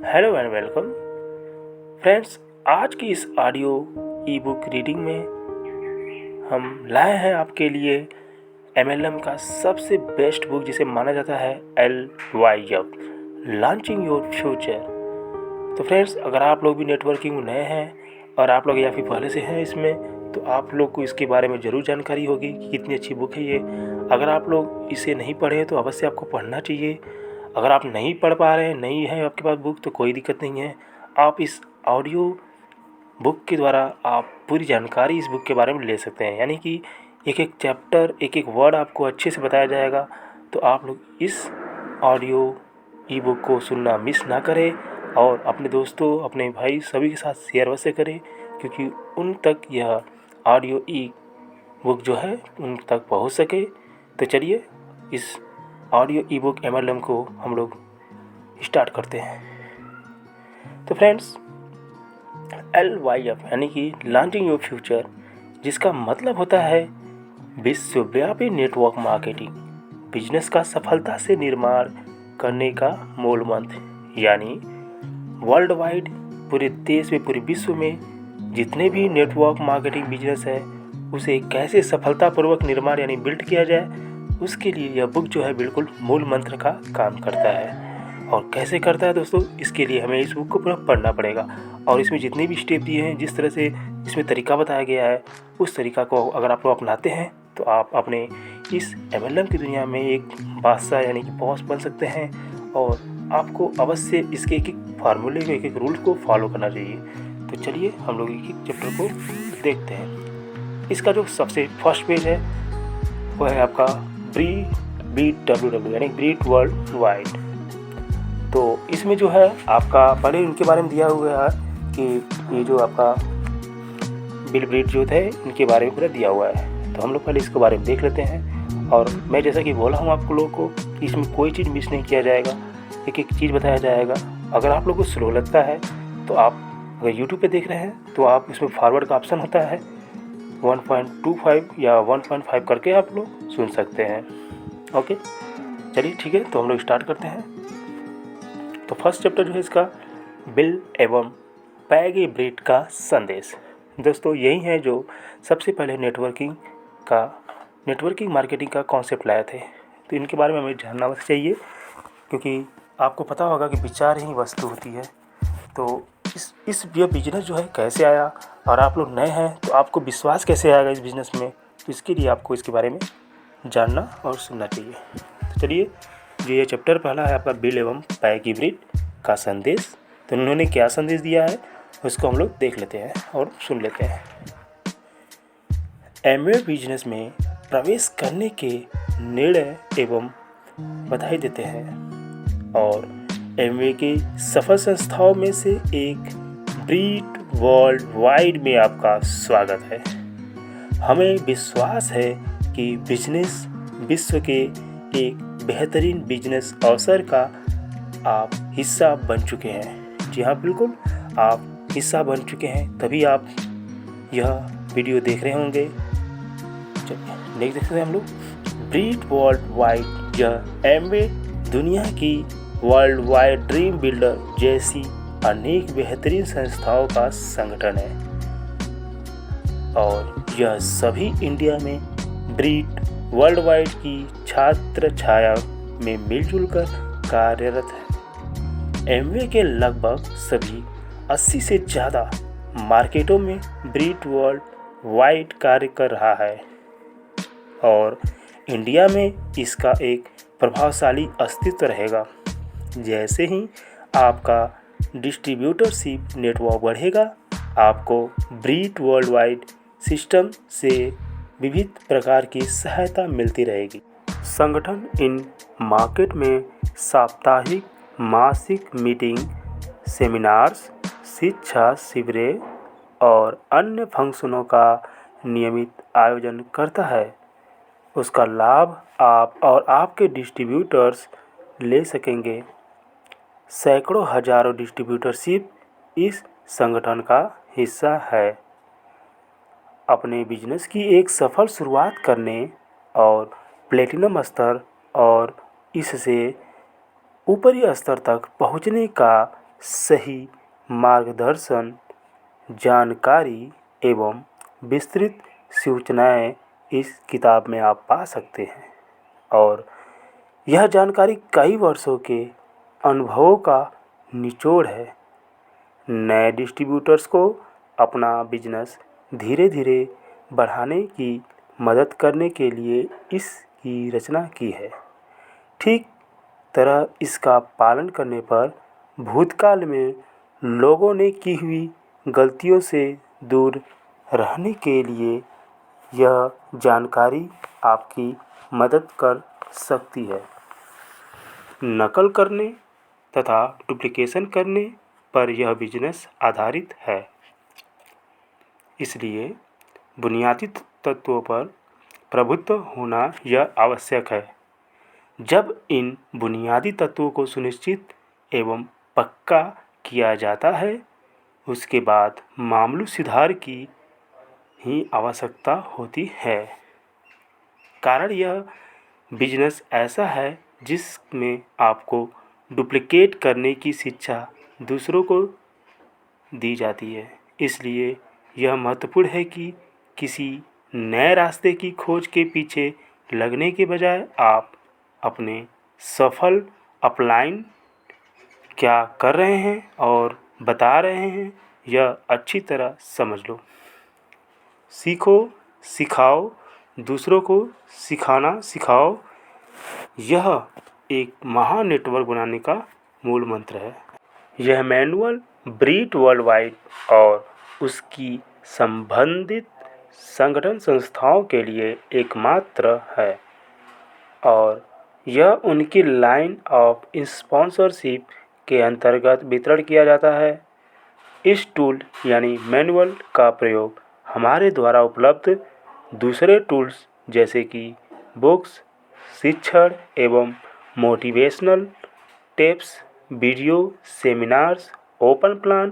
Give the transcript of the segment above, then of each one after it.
Hello and welcome friends. आज की इस ऑडियो ई बुक रीडिंग में हम लाए हैं आपके लिए एमएलएम का सबसे बेस्ट बुक जिसे माना जाता है LYF लॉन्चिंग योर फ्यूचर। तो फ्रेंड्स, अगर आप लोग भी नेटवर्किंग में नए हैं और आप लोग या फिर पहले से हैं इसमें, तो आप लोग को इसके बारे में ज़रूर जानकारी होगी कि कितनी अच्छी बुक है ये। अगर आप लोग इसे नहीं पढ़े तो अवश्य आपको पढ़ना चाहिए। अगर आप नहीं पढ़ पा रहे हैं, नहीं है आपके पास बुक, तो कोई दिक्कत नहीं है। आप इस ऑडियो बुक के द्वारा आप पूरी जानकारी इस बुक के बारे में ले सकते हैं, यानी कि एक एक चैप्टर, एक एक वर्ड आपको अच्छे से बताया जाएगा। तो आप लोग इस ऑडियो ई बुक को सुनना मिस ना करें और अपने दोस्तों, अपने भाई सभी के साथ शेयर अवश्य करें, क्योंकि उन तक यह ऑडियो ई बुक जो है उन तक पहुंच सके। तो चलिए इस ऑडियो ई बुक MLM को हम लोग स्टार्ट करते हैं। तो फ्रेंड्स, LYF यानी कि लॉन्चिंग योर फ्यूचर, जिसका मतलब होता है विश्वव्यापी नेटवर्क मार्केटिंग, बिजनेस का सफलता से निर्माण करने का मूल मंत्र, यानी वर्ल्ड वाइड, पूरे देश में, पूरे विश्व में जितने भी नेटवर्क मार्केटिंग बिजनेस है उसे कैसे सफलतापूर्वक निर्माण यानी बिल्ड किया जाए, उसके लिए यह बुक जो है बिल्कुल मूल मंत्र का काम करता है। और कैसे करता है दोस्तों, इसके लिए हमें इस बुक को पूरा पढ़ना पड़ेगा और इसमें जितने भी स्टेप दिए हैं, जिस तरह से इसमें तरीका बताया गया है, उस तरीका को अगर आप लोग अपनाते हैं तो आप अपने इस MLM की दुनिया में एक बादशाह यानी कि बॉस बन सकते हैं। और आपको अवश्य इसके एक एक फार्मूले को, एक एक रूल को फॉलो करना चाहिए। तो चलिए हम लोग एक एक चैप्टर को देखते हैं। इसका जो सबसे फर्स्ट पेज है वह है आपका BWW यानी ब्रीट वर्ल्ड वाइड। तो इसमें जो है आपका पहले इनके बारे में दिया हुआ है कि ये जो आपका बिल ब्रीट जो थे इनके बारे में पूरा दिया हुआ है। तो हम लोग पहले इसके बारे में देख लेते हैं। और मैं जैसा कि बोला हूँ आपको लोगों को कि इसमें कोई चीज़ मिस नहीं किया जाएगा, एक एक चीज़ बताया जाएगा। अगर आप लोगों को स्लो लगता है तो आप अगर यूट्यूब पे देख रहे हैं तो आप इसमें फॉरवर्ड का ऑप्शन होता है, 1.25 या 1.5 करके आप लोग सुन सकते हैं। ओके, चलिए ठीक है, तो हम लोग स्टार्ट करते हैं। तो फर्स्ट चैप्टर जो है इसका बिल एवं पैगी ब्रीट का संदेश। दोस्तों, यही है जो सबसे पहले नेटवर्किंग मार्केटिंग का कॉन्सेप्ट लाए थे। तो इनके बारे में हमें जानना अवश्य चाहिए, क्योंकि आपको पता होगा कि विचार ही वस्तु होती है। तो ये बिजनेस जो है कैसे आया, और आप लोग नए हैं तो आपको विश्वास कैसे आएगा इस बिज़नेस में, तो इसके लिए आपको इसके बारे में जानना और सुनना चाहिए। तो चलिए, जो ये चैप्टर पहला है आपका बिल एवं पैगी ब्रीट का संदेश, तो उन्होंने क्या संदेश दिया है उसको हम लोग देख लेते हैं और सुन लेते हैं। एमवे बिजनेस में प्रवेश करने के निर्णय एवं बधाई देते हैं और एमवे के सफल संस्थाओं में से एक ब्रीट वर्ल्ड वाइड में आपका स्वागत है। हमें विश्वास है कि बिजनेस विश्व के एक बेहतरीन बिजनेस अवसर का आप हिस्सा बन चुके हैं। जी हाँ, बिल्कुल आप हिस्सा बन चुके हैं, तभी आप यह वीडियो देख रहे होंगे। चलिए देख सकते हैं हम लोग। ब्रीट वर्ल्ड वाइड, यह एमवे दुनिया की वर्ल्ड वाइड ड्रीम बिल्डर जैसी अनेक बेहतरीन संस्थाओं का संगठन है और यह सभी इंडिया में ब्रीट वर्ल्ड वाइड की छात्र छाया में मिलजुल कर कार्यरत है। एमवे के लगभग सभी 80 से ज़्यादा मार्केटों में ब्रीट वर्ल्ड वाइड कार्य कर रहा है और इंडिया में इसका एक प्रभावशाली अस्तित्व रहेगा। जैसे ही आपका डिस्ट्रीब्यूटरशिप नेटवर्क बढ़ेगा, आपको ब्रीट वर्ल्ड वाइड सिस्टम से विविध प्रकार की सहायता मिलती रहेगी। संगठन इन मार्केट में साप्ताहिक, मासिक मीटिंग, सेमिनार्स, शिक्षा शिविरें और अन्य फंक्शनों का नियमित आयोजन करता है। उसका लाभ आप और आपके डिस्ट्रीब्यूटर्स ले सकेंगे। सैकड़ों हजारों डिस्ट्रीब्यूटरशिप इस संगठन का हिस्सा है। अपने बिजनेस की एक सफल शुरुआत करने और प्लेटिनम स्तर और इससे ऊपरी स्तर तक पहुंचने का सही मार्गदर्शन, जानकारी एवं विस्तृत सूचनाएं इस किताब में आप पा सकते हैं। और यह जानकारी कई वर्षों के अनुभवों का निचोड़ है। नए डिस्ट्रीब्यूटर्स को अपना बिजनेस धीरे धीरे बढ़ाने की मदद करने के लिए इसकी रचना की है। ठीक तरह इसका पालन करने पर भूतकाल में लोगों ने की हुई गलतियों से दूर रहने के लिए यह जानकारी आपकी मदद कर सकती है। नकल करने तथा डुप्लीकेशन करने पर यह बिजनेस आधारित है, इसलिए बुनियादी तत्वों पर प्रभुत्व होना यह आवश्यक है। जब इन बुनियादी तत्वों को सुनिश्चित एवं पक्का किया जाता है, उसके बाद मामूली सुधार की ही आवश्यकता होती है। कारण यह बिजनेस ऐसा है जिसमें आपको डुप्लीकेट करने की शिक्षा दूसरों को दी जाती है। इसलिए यह महत्वपूर्ण है कि किसी नए रास्ते की खोज के पीछे लगने के बजाय आप अपने सफल अपलाइन क्या कर रहे हैं और बता रहे हैं, यह अच्छी तरह समझ लो। सीखो, सिखाओ, दूसरों को सिखाना सिखाओ, यह एक महान नेटवर्क बनाने का मूल मंत्र है। यह मैनुअल ब्रीट वर्ल्ड वाइड और उसकी संबंधित संगठन संस्थाओं के लिए एकमात्र है और यह उनकी लाइन ऑफ स्पॉन्सरशिप के अंतर्गत वितरण किया जाता है। इस टूल यानी मैनुअल का प्रयोग हमारे द्वारा उपलब्ध दूसरे टूल्स जैसे कि बुक्स, शिक्षण एवं motivational tips, video, seminars, open plan,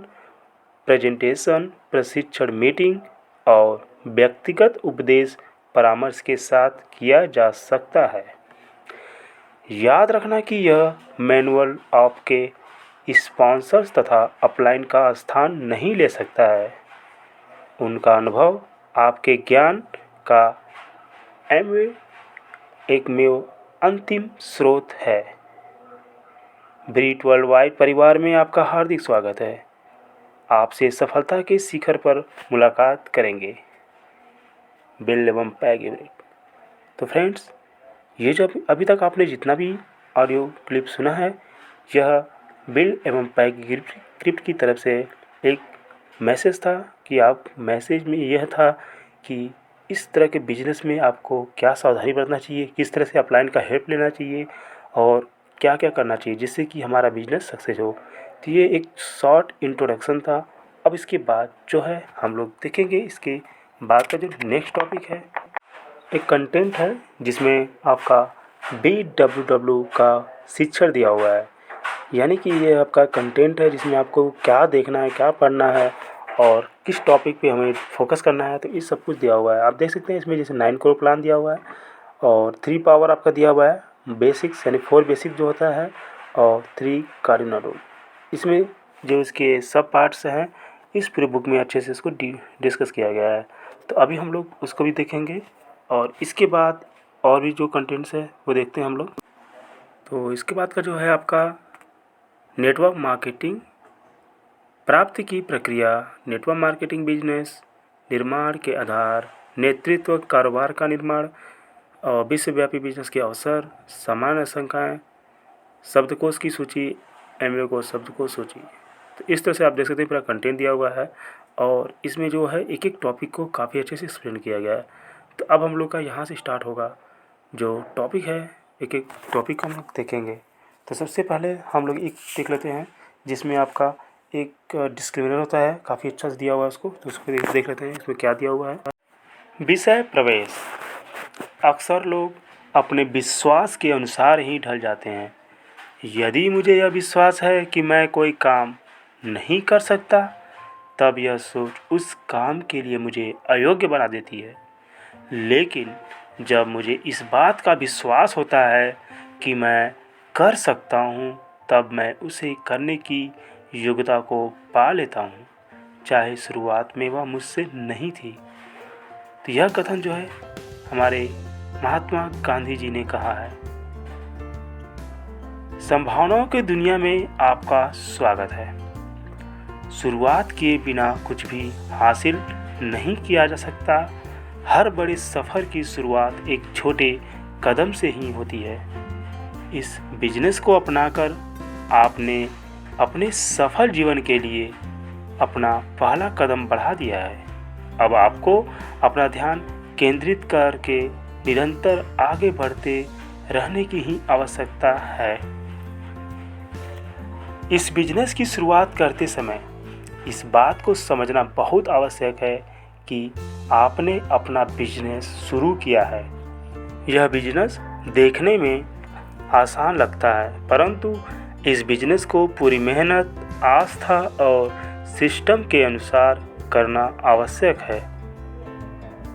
presentation, प्रशिक्षण मीटिंग और व्यक्तिगत उपदेश परामर्श के साथ किया जा सकता है। याद रखना कि यह मैनुअल आपके स्पॉन्सर्स तथा अपलाइन का स्थान नहीं ले सकता है। उनका अनुभव आपके ज्ञान का एकमेव अंतिम स्रोत है। ब्रीट वर्ल्ड वाइड परिवार में आपका हार्दिक स्वागत है। आपसे सफलता के शिखर पर मुलाकात करेंगे। बिल्ड एवं पैग यूनिट। तो फ्रेंड्स, ये जो अभी तक आपने जितना भी ऑडियो क्लिप सुना है, यह बिल्ड एवं पैग क्रिप्ट की तरफ से एक मैसेज था कि आप मैसेज में यह था कि इस तरह के बिजनेस में आपको क्या सावधानी बरतना चाहिए, किस तरह से अपलाइन का हेल्प लेना चाहिए और क्या क्या करना चाहिए जिससे कि हमारा बिजनेस सक्सेस हो। तो ये एक शॉर्ट इंट्रोडक्शन था। अब इसके बाद जो है हम लोग देखेंगे, इसके बाद का जो नेक्स्ट टॉपिक है एक कंटेंट है जिसमें आपका BWW का शिक्षण दिया हुआ है। यानी कि ये आपका कंटेंट है जिसमें आपको क्या देखना है, क्या पढ़ना है और किस टॉपिक पे हमें फोकस करना है, तो ये सब कुछ दिया हुआ है। आप देख सकते हैं इसमें जैसे 9 करोड़ प्लान दिया हुआ है और 3 पावर आपका दिया हुआ है, बेसिक्स यानी 4 बेसिक जो होता है और 3 कार्डिनल रूल। इसमें जो इसके सब पार्ट्स हैं इस पूरे बुक में अच्छे से इसको डिस्कस किया गया है। तो अभी हम लोग उसको भी देखेंगे और इसके बाद और भी जो कंटेंट्स है वो देखते हैं हम लोग। तो इसके बाद का जो है आपका नेटवर्क मार्केटिंग प्राप्ति की प्रक्रिया, नेटवर्क मार्केटिंग बिजनेस निर्माण के आधार, नेतृत्व, कारोबार का निर्माण और विश्वव्यापी बिजनेस के अवसर, सामान्य आशंकाएँ, शब्दकोश की सूची, एमवे को शब्दकोश सूची। तो इस तरह से आप देख सकते हैं पूरा कंटेंट दिया हुआ है और इसमें जो है एक एक टॉपिक को काफ़ी अच्छे से एक्सप्लेन किया गया है। तो अब हम लोग का यहाँ से स्टार्ट होगा जो टॉपिक है, एक एक टॉपिक को हम लोग देखेंगे। तो सबसे पहले हम लोग एक देख लेते हैं जिसमें आपका एक डिस्क्लेमर होता है, काफ़ी अच्छा से दिया हुआ है उसको, तो उसको देख लेते हैं इसमें क्या दिया हुआ है। विषय प्रवेश। अक्सर लोग अपने विश्वास के अनुसार ही ढल जाते हैं। यदि मुझे यह विश्वास है कि मैं कोई काम नहीं कर सकता, तब यह सोच उस काम के लिए मुझे अयोग्य बना देती है। लेकिन जब मुझे इस बात का विश्वास होता है कि मैं कर सकता हूँ, तब मैं उसे करने की योग्यता को पा लेता हूँ, चाहे शुरुआत में वह मुझसे नहीं थी। तो यह कथन जो है हमारे महात्मा गांधी जी ने कहा है। संभावनाओं की दुनिया में आपका स्वागत है। शुरुआत किए बिना कुछ भी हासिल नहीं किया जा सकता। हर बड़े सफ़र की शुरुआत एक छोटे कदम से ही होती है। इस बिजनेस को अपनाकर आपने अपने सफल जीवन के लिए अपना पहला कदम बढ़ा दिया है। अब आपको अपना ध्यान केंद्रित करके निरंतर आगे बढ़ते रहने की ही आवश्यकता है। इस बिजनेस की शुरुआत करते समय इस बात को समझना बहुत आवश्यक है कि आपने अपना बिजनेस शुरू किया है। यह बिजनेस देखने में आसान लगता है, परंतु इस बिजनेस को पूरी मेहनत, आस्था और सिस्टम के अनुसार करना आवश्यक है।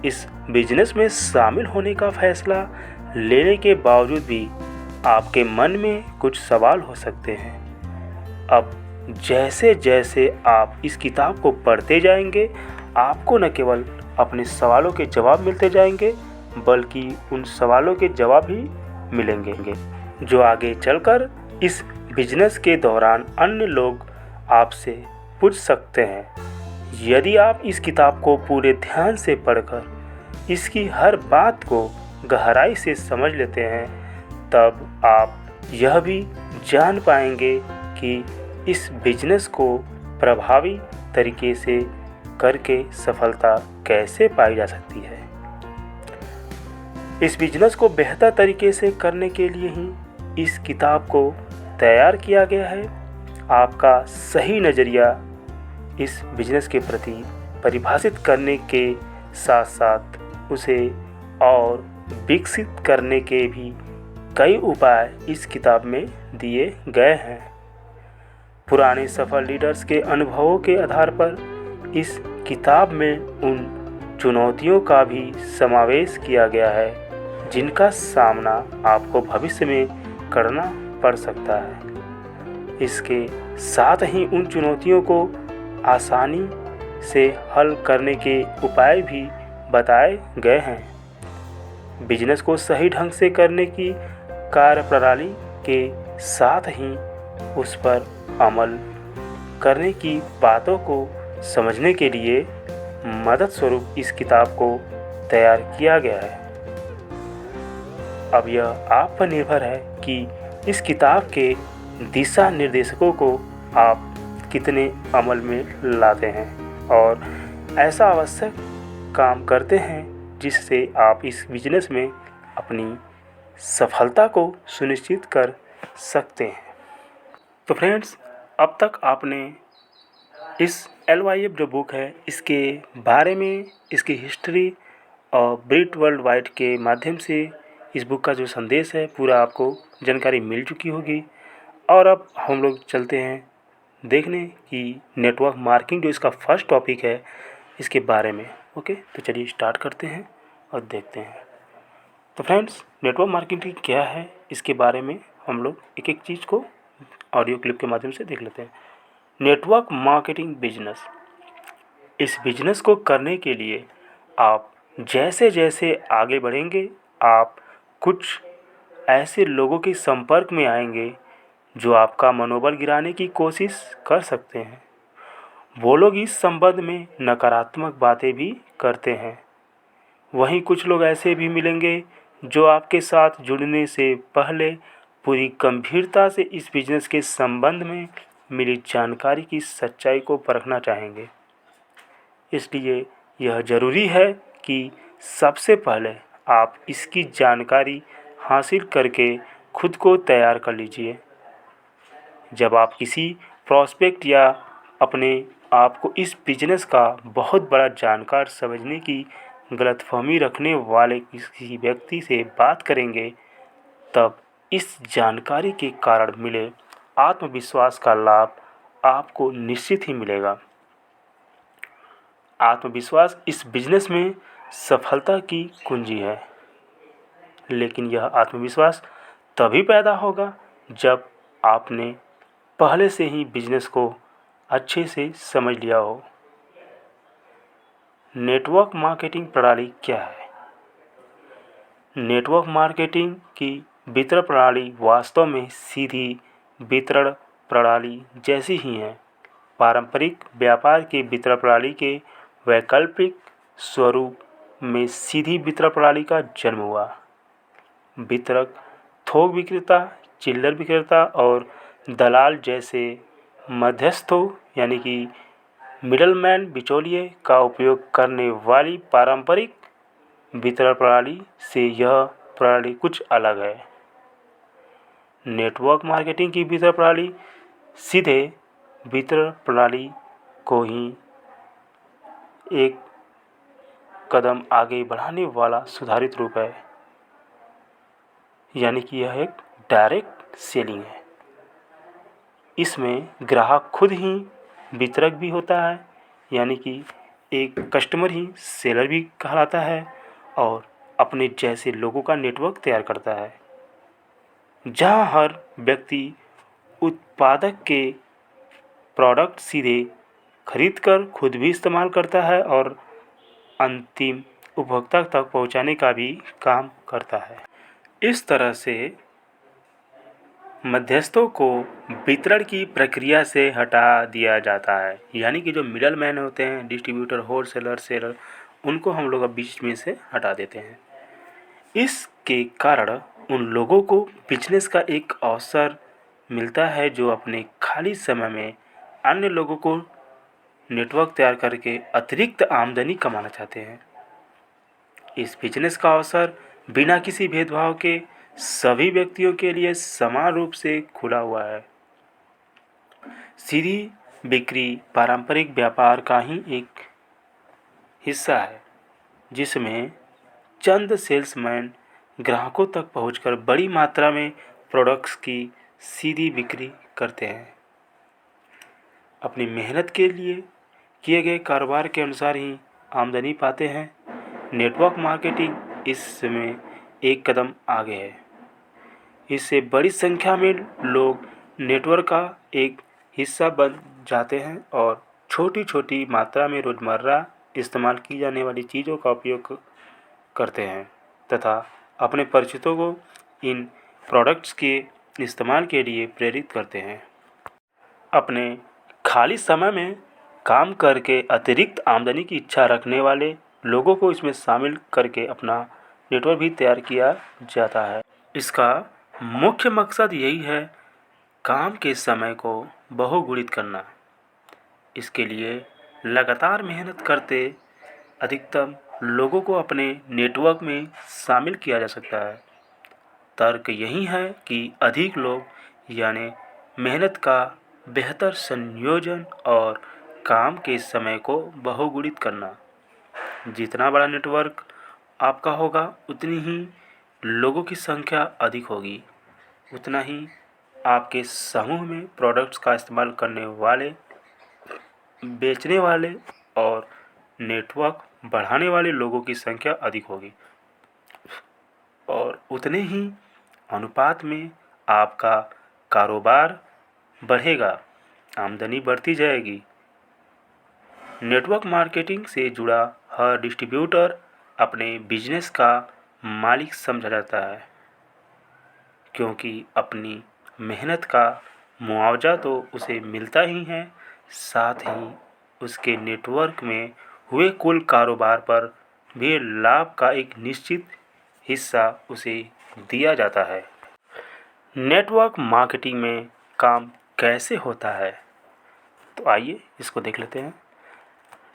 इस बिजनेस में शामिल होने का फैसला लेने के बावजूद भी आपके मन में कुछ सवाल हो सकते हैं। अब जैसे जैसे आप इस किताब को पढ़ते जाएंगे, आपको न केवल अपने सवालों के जवाब मिलते जाएंगे, बल्कि उन सवालों के जवाब भी मिलेंगे जो आगे चलकर इस बिजनेस के दौरान अन्य लोग आपसे पूछ सकते हैं। यदि आप इस किताब को पूरे ध्यान से पढ़कर इसकी हर बात को गहराई से समझ लेते हैं, तब आप यह भी जान पाएंगे कि इस बिजनेस को प्रभावी तरीके से करके सफलता कैसे पाई जा सकती है। इस बिजनेस को बेहतर तरीके से करने के लिए ही इस किताब को तैयार किया गया है। आपका सही नज़रिया इस बिजनेस के प्रति परिभाषित करने के साथ साथ उसे और विकसित करने के भी कई उपाय इस किताब में दिए गए हैं। पुराने सफल लीडर्स के अनुभवों के आधार पर इस किताब में उन चुनौतियों का भी समावेश किया गया है जिनका सामना आपको भविष्य में करना पड़ सकता है। इसके साथ ही उन चुनौतियों को आसानी से हल करने के उपाय भी बताए गए हैं। बिजनेस को सही ढंग से करने की कार्यप्रणाली के साथ ही उस पर अमल करने की बातों को समझने के लिए मदद स्वरूप इस किताब को तैयार किया गया है। अब यह आप पर निर्भर है कि इस किताब के दिशा निर्देशकों को आप कितने अमल में लाते हैं और ऐसा आवश्यक काम करते हैं जिससे आप इस बिजनेस में अपनी सफलता को सुनिश्चित कर सकते हैं। तो फ्रेंड्स, अब तक आपने इस LYF जो बुक है इसके बारे में, इसकी हिस्ट्री और ब्रीट वर्ल्ड वाइड के माध्यम से इस बुक का जो संदेश है पूरा आपको जानकारी मिल चुकी होगी। और अब हम लोग चलते हैं देखने कि नेटवर्क मार्केटिंग जो इसका फर्स्ट टॉपिक है इसके बारे में। ओके, तो चलिए स्टार्ट करते हैं और देखते हैं। तो फ्रेंड्स, नेटवर्क मार्केटिंग क्या है इसके बारे में हम लोग एक एक चीज़ को ऑडियो क्लिप के माध्यम से देख लेते हैं। नेटवर्क मार्केटिंग बिजनेस, इस बिजनेस को करने के लिए आप जैसे जैसे आगे बढ़ेंगे, आप कुछ ऐसे लोगों के संपर्क में आएंगे जो आपका मनोबल गिराने की कोशिश कर सकते हैं। वो लोग इस संबंध में नकारात्मक बातें भी करते हैं। वहीं कुछ लोग ऐसे भी मिलेंगे जो आपके साथ जुड़ने से पहले पूरी गंभीरता से इस बिजनेस के संबंध में मिली जानकारी की सच्चाई को परखना चाहेंगे। इसलिए यह ज़रूरी है कि सबसे पहले आप इसकी जानकारी हासिल करके खुद को तैयार कर लीजिए। जब आप किसी प्रॉस्पेक्ट या अपने आप को इस बिजनेस का बहुत बड़ा जानकार समझने की गलतफहमी रखने वाले किसी व्यक्ति से बात करेंगे, तब इस जानकारी के कारण मिले आत्मविश्वास का लाभ आपको निश्चित ही मिलेगा। आत्मविश्वास इस बिजनेस में सफलता की कुंजी है, लेकिन यह आत्मविश्वास तभी पैदा होगा जब आपने पहले से ही बिजनेस को अच्छे से समझ लिया हो। नेटवर्क मार्केटिंग प्रणाली क्या है? नेटवर्क मार्केटिंग की वितरण प्रणाली वास्तव में सीधी वितरण प्रणाली जैसी ही है। पारंपरिक व्यापार की वितरण प्रणाली के वैकल्पिक स्वरूप में सीधी वितरण प्रणाली का जन्म हुआ। वितरक थोक विक्रेता, चिल्लर विक्रेता और दलाल जैसे मध्यस्थों यानी कि मिडलमैन बिचौलिए का उपयोग करने वाली पारंपरिक वितरण प्रणाली से यह प्रणाली कुछ अलग है। नेटवर्क मार्केटिंग की वितरण प्रणाली सीधे वितरण प्रणाली को ही एक कदम आगे बढ़ाने वाला सुधारित रूप है, यानी कि यह एक डायरेक्ट सेलिंग है। इसमें ग्राहक खुद ही वितरक भी होता है, यानी कि एक कस्टमर ही सेलर भी कहलाता है और अपने जैसे लोगों का नेटवर्क तैयार करता है, जहां हर व्यक्ति उत्पादक के प्रोडक्ट सीधे खरीदकर खुद भी इस्तेमाल करता है और अंतिम उपभोक्ता तक पहुंचाने का भी काम करता है। इस तरह से मध्यस्थों को वितरण की प्रक्रिया से हटा दिया जाता है, यानी कि जो मिडल मैन होते हैं, डिस्ट्रीब्यूटर, होलसेलर, सेलर, उनको हम लोग अब बीच में से हटा देते हैं। इसके कारण उन लोगों को बिजनेस का एक अवसर मिलता है जो अपने खाली समय में अन्य लोगों को नेटवर्क तैयार करके अतिरिक्त आमदनी कमाना चाहते हैं। इस बिजनेस का अवसर बिना किसी भेदभाव के सभी व्यक्तियों के लिए समान रूप से खुला हुआ है। सीधी बिक्री पारंपरिक व्यापार का ही एक हिस्सा है, जिसमें चंद सेल्समैन ग्राहकों तक पहुंचकर बड़ी मात्रा में प्रोडक्ट्स की सीधी बिक्री करते हैं। अपनी मेहनत के लिए किए गए कारोबार के अनुसार ही आमदनी पाते हैं। नेटवर्क मार्केटिंग इसमें एक कदम आगे है। इससे बड़ी संख्या में लोग नेटवर्क का एक हिस्सा बन जाते हैं और छोटी छोटी मात्रा में रोज़मर्रा इस्तेमाल की जाने वाली चीज़ों का उपयोग करते हैं तथा अपने परिचितों को इन प्रोडक्ट्स के इस्तेमाल के लिए प्रेरित करते हैं। अपने खाली समय में काम करके अतिरिक्त आमदनी की इच्छा रखने वाले लोगों को इसमें शामिल करके अपना नेटवर्क भी तैयार किया जाता है। इसका मुख्य मकसद यही है, काम के समय को बहुगुणित करना। इसके लिए लगातार मेहनत करते अधिकतम लोगों को अपने नेटवर्क में शामिल किया जा सकता है। तर्क यही है कि अधिक लोग यानी मेहनत का बेहतर संयोजन और काम के समय को बहुगुणित करना। जितना बड़ा नेटवर्क आपका होगा उतनी ही लोगों की संख्या अधिक होगी, उतना ही आपके समूह में प्रोडक्ट्स का इस्तेमाल करने वाले, बेचने वाले और नेटवर्क बढ़ाने वाले लोगों की संख्या अधिक होगी और उतने ही अनुपात में आपका कारोबार बढ़ेगा, आमदनी बढ़ती जाएगी। नेटवर्क मार्केटिंग से जुड़ा हर डिस्ट्रीब्यूटर अपने बिजनेस का मालिक समझा जाता है, क्योंकि अपनी मेहनत का मुआवजा तो उसे मिलता ही है, साथ ही उसके नेटवर्क में हुए कुल कारोबार पर भी लाभ का एक निश्चित हिस्सा उसे दिया जाता है। नेटवर्क मार्केटिंग में काम कैसे होता है, तो आइए इसको देख लेते हैं।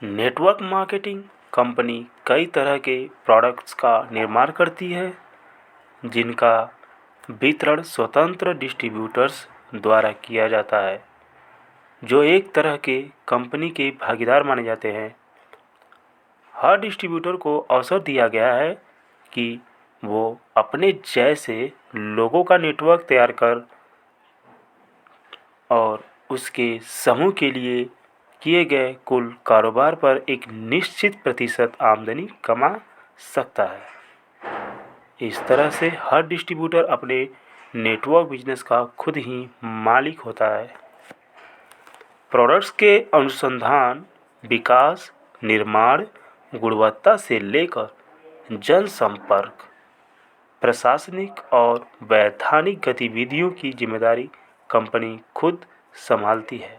नेटवर्क मार्केटिंग कंपनी कई तरह के प्रोडक्ट्स का निर्माण करती है, जिनका वितरण स्वतंत्र डिस्ट्रीब्यूटर्स द्वारा किया जाता है, जो एक तरह के कंपनी के भागीदार माने जाते हैं। हर डिस्ट्रीब्यूटर को अवसर दिया गया है कि वो अपने जैसे लोगों का नेटवर्क तैयार कर और उसके समूह के लिए किए गए कुल कारोबार पर एक निश्चित प्रतिशत आमदनी कमा सकता है। इस तरह से हर डिस्ट्रीब्यूटर अपने नेटवर्क बिजनेस का खुद ही मालिक होता है। प्रोडक्ट्स के अनुसंधान, विकास, निर्माण, गुणवत्ता से लेकर जनसंपर्क, प्रशासनिक और वैधानिक गतिविधियों की जिम्मेदारी कंपनी खुद संभालती है।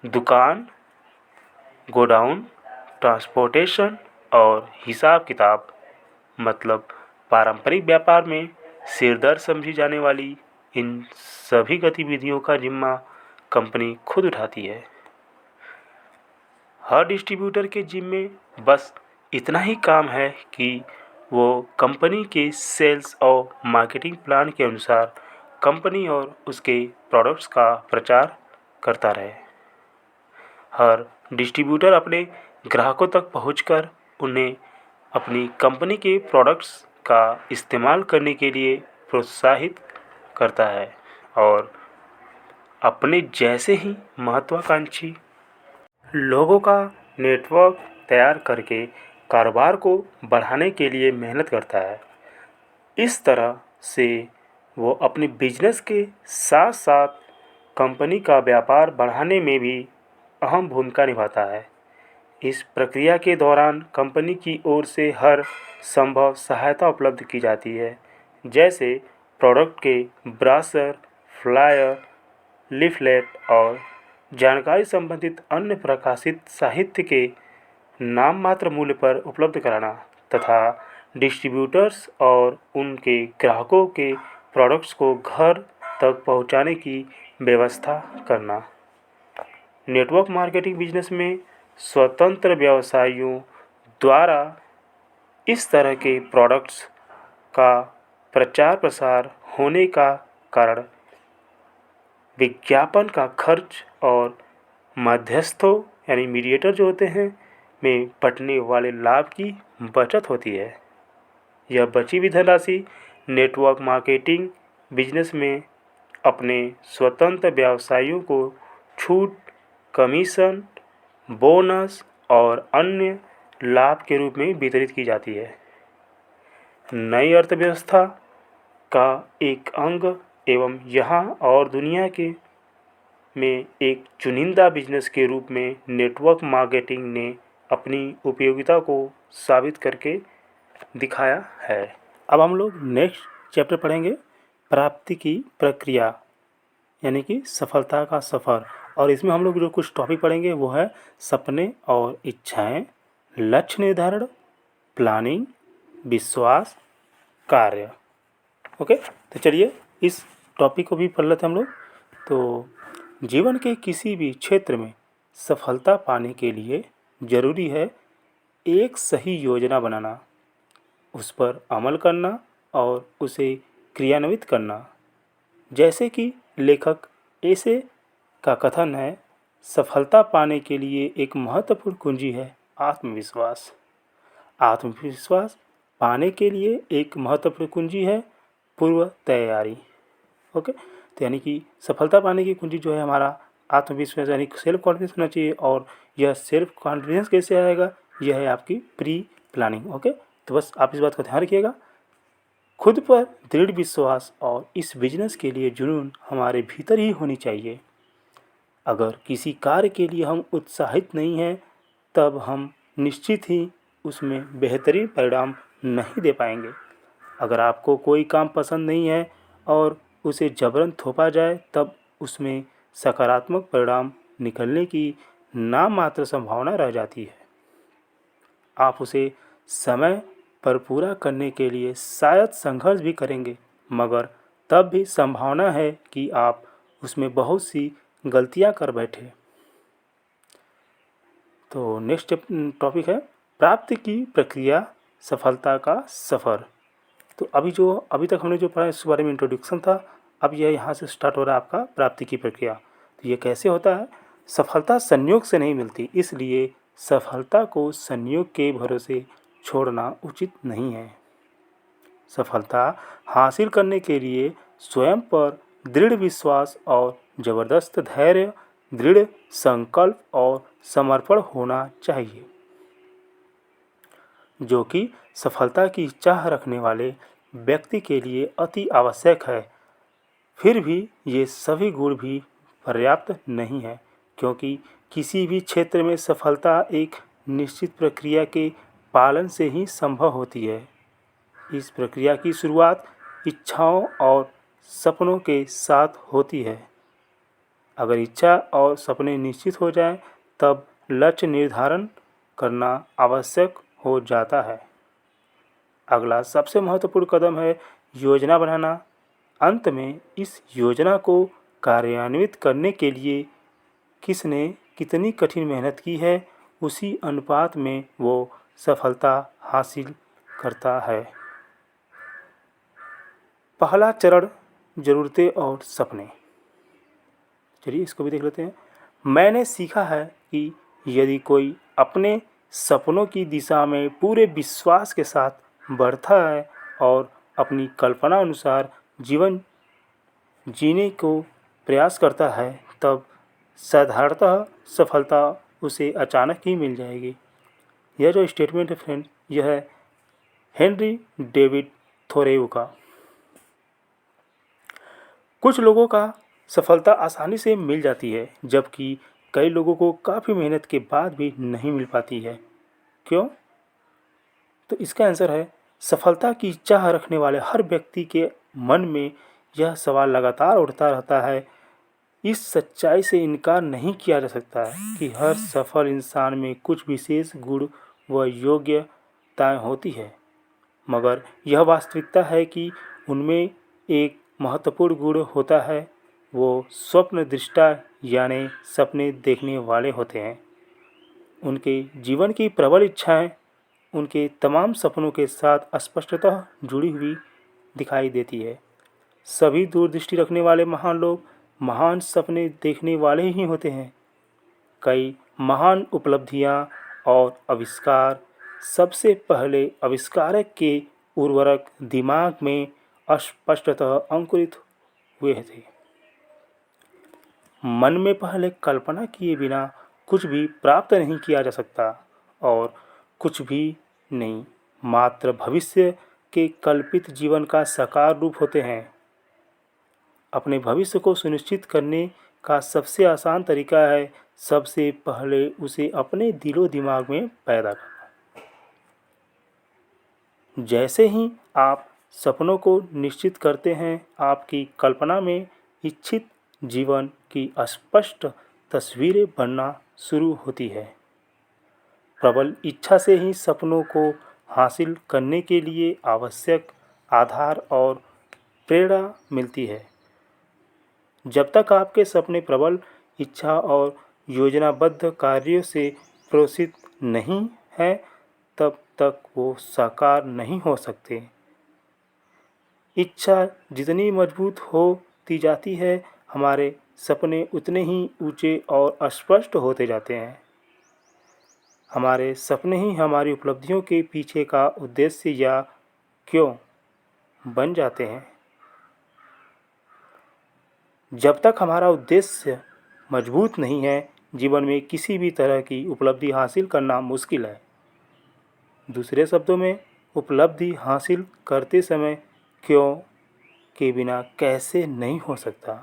दुकान, गोडाउन, ट्रांसपोर्टेशन और हिसाब किताब, मतलब पारंपरिक व्यापार में सिरदर्द समझी जाने वाली इन सभी गतिविधियों का जिम्मा कंपनी खुद उठाती है। हर डिस्ट्रीब्यूटर के जिम्मे बस इतना ही काम है कि वो कंपनी के सेल्स और मार्केटिंग प्लान के अनुसार कंपनी और उसके प्रोडक्ट्स का प्रचार करता रहे। हर डिस्ट्रीब्यूटर अपने ग्राहकों तक पहुंचकर उन्हें अपनी कंपनी के प्रोडक्ट्स का इस्तेमाल करने के लिए प्रोत्साहित करता है और अपने जैसे ही महत्वाकांक्षी लोगों का नेटवर्क तैयार करके कारोबार को बढ़ाने के लिए मेहनत करता है। इस तरह से वो अपने बिजनेस के साथ साथ कंपनी का व्यापार बढ़ाने में भी अहम भूमिका निभाता है। इस प्रक्रिया के दौरान कंपनी की ओर से हर संभव सहायता उपलब्ध की जाती है, जैसे प्रोडक्ट के ब्रोशर, फ्लायर, लीफलेट और जानकारी संबंधित अन्य प्रकाशित साहित्य के नाम मात्र मूल्य पर उपलब्ध कराना तथा डिस्ट्रीब्यूटर्स और उनके ग्राहकों के प्रोडक्ट्स को घर तक पहुंचाने की व्यवस्था करना। नेटवर्क मार्केटिंग बिजनेस में स्वतंत्र व्यवसायियों द्वारा इस तरह के प्रोडक्ट्स का प्रचार प्रसार होने का कारण विज्ञापन का खर्च और मध्यस्थों यानी मीडिएटर जो होते हैं में बटने वाले लाभ की बचत होती है। यह बची हुई धनराशि नेटवर्क मार्केटिंग बिजनेस में अपने स्वतंत्र व्यवसायियों को छूट, कमीशन, बोनस और अन्य लाभ के रूप में वितरित की जाती है। नई अर्थव्यवस्था का एक अंग एवं यहाँ और दुनिया के में एक चुनिंदा बिजनेस के रूप में नेटवर्क मार्केटिंग ने अपनी उपयोगिता को साबित करके दिखाया है। अब हम लोग नेक्स्ट चैप्टर पढ़ेंगे, प्राप्ति की प्रक्रिया यानी कि सफलता का सफ़र। और इसमें हम लोग जो कुछ टॉपिक पढ़ेंगे वो है सपने और इच्छाएं, लक्ष्य निर्धारण, प्लानिंग, विश्वास, कार्य। ओके, तो चलिए इस टॉपिक को भी पढ़ लेते हैं हम लोग। तो जीवन के किसी भी क्षेत्र में सफलता पाने के लिए ज़रूरी है एक सही योजना बनाना, उस पर अमल करना और उसे क्रियान्वित करना। जैसे कि लेखक ऐसे का कथन है, सफलता पाने के लिए एक महत्वपूर्ण कुंजी है आत्मविश्वास। आत्मविश्वास पाने के लिए एक महत्वपूर्ण कुंजी है पूर्व तैयारी। ओके, तो यानी कि सफलता पाने की कुंजी जो है हमारा आत्मविश्वास यानी सेल्फ कॉन्फिडेंस होना चाहिए। और यह सेल्फ कॉन्फिडेंस कैसे आएगा, यह है आपकी प्री प्लानिंग। ओके, तो बस आप इस बात का ध्यान रखिएगा। खुद पर दृढ़ विश्वास और इस बिजनेस के लिए जुनून हमारे भीतर ही होनी चाहिए। अगर किसी कार्य के लिए हम उत्साहित नहीं हैं तब हम निश्चित ही उसमें बेहतरीन परिणाम नहीं दे पाएंगे। अगर आपको कोई काम पसंद नहीं है और उसे जबरन थोपा जाए तब उसमें सकारात्मक परिणाम निकलने की नामात्र संभावना रह जाती है। आप उसे समय पर पूरा करने के लिए शायद संघर्ष भी करेंगे, मगर तब भी संभावना है कि आप उसमें बहुत सी गलतियां कर बैठे। तो नेक्स्ट टॉपिक है प्राप्ति की प्रक्रिया, सफलता का सफ़र। तो अभी तक हमने जो पढ़ा इस बारे में इंट्रोडक्शन था। अब यह यहाँ से स्टार्ट हो रहा है आपका प्राप्ति की प्रक्रिया। तो ये कैसे होता है, सफलता संयोग से नहीं मिलती, इसलिए सफलता को संयोग के भरोसे छोड़ना उचित नहीं है। सफलता हासिल करने के लिए स्वयं पर दृढ़ विश्वास और ज़बरदस्त धैर्य, दृढ़ संकल्प और समर्पण होना चाहिए, जो कि सफलता की चाह रखने वाले व्यक्ति के लिए अति आवश्यक है। फिर भी ये सभी गुण भी पर्याप्त नहीं है, क्योंकि किसी भी क्षेत्र में सफलता एक निश्चित प्रक्रिया के पालन से ही संभव होती है। इस प्रक्रिया की शुरुआत इच्छाओं और सपनों के साथ होती है। अगर इच्छा और सपने निश्चित हो जाएं, तब लक्ष्य निर्धारण करना आवश्यक हो जाता है। अगला सबसे महत्वपूर्ण कदम है योजना बनाना। अंत में इस योजना को कार्यान्वित करने के लिए किसने कितनी कठिन मेहनत की है, उसी अनुपात में वो सफलता हासिल करता है। पहला चरण, ज़रूरतें और सपने। चलिए इसको भी देख लेते हैं। मैंने सीखा है कि यदि कोई अपने सपनों की दिशा में पूरे विश्वास के साथ बढ़ता है और अपनी कल्पना अनुसार जीवन जीने को प्रयास करता है, तब साधारणतः सफलता उसे अचानक ही मिल जाएगी। यह जो स्टेटमेंट है फ्रेंड, यह है हेनरी डेविड थोरेउ का। कुछ लोगों का सफलता आसानी से मिल जाती है, जबकि कई लोगों को काफ़ी मेहनत के बाद भी नहीं मिल पाती है। क्यों? तो इसका आंसर है, सफलता की चाह रखने वाले हर व्यक्ति के मन में यह सवाल लगातार उठता रहता है। इस सच्चाई से इनकार नहीं किया जा सकता है कि हर सफल इंसान में कुछ विशेष गुण व योग्यताएं होती है, मगर यह वास्तविकता है कि उनमें एक महत्वपूर्ण गुण होता है, वो स्वप्न दृष्टा यानी सपने देखने वाले होते हैं। उनके जीवन की प्रबल इच्छाएं उनके तमाम सपनों के साथ स्पष्टतः जुड़ी हुई दिखाई देती है। सभी दूरदृष्टि रखने वाले महान लोग महान सपने देखने वाले ही होते हैं। कई महान उपलब्धियां और आविष्कार सबसे पहले आविष्कारक के उर्वरक दिमाग में स्पष्टतः अंकुरित हुए थे। मन में पहले कल्पना किए बिना कुछ भी प्राप्त नहीं किया जा सकता, और कुछ भी नहीं, मात्र भविष्य के कल्पित जीवन का साकार रूप होते हैं। अपने भविष्य को सुनिश्चित करने का सबसे आसान तरीका है सबसे पहले उसे अपने दिलो दिमाग में पैदा करना। जैसे ही आप सपनों को निश्चित करते हैं, आपकी कल्पना में इच्छित जीवन की स्पष्ट तस्वीरें बनना शुरू होती है। प्रबल इच्छा से ही सपनों को हासिल करने के लिए आवश्यक आधार और प्रेरणा मिलती है। जब तक आपके सपने प्रबल इच्छा और योजनाबद्ध कार्यों से प्रोत्साहित नहीं हैं, तब तक वो साकार नहीं हो सकते। इच्छा जितनी मजबूत होती जाती है, हमारे सपने उतने ही ऊंचे और स्पष्ट होते जाते हैं। हमारे सपने ही हमारी उपलब्धियों के पीछे का उद्देश्य या क्यों बन जाते हैं। जब तक हमारा उद्देश्य मजबूत नहीं है, जीवन में किसी भी तरह की उपलब्धि हासिल करना मुश्किल है। दूसरे शब्दों में, उपलब्धि हासिल करते समय क्यों के बिना कैसे नहीं हो सकता।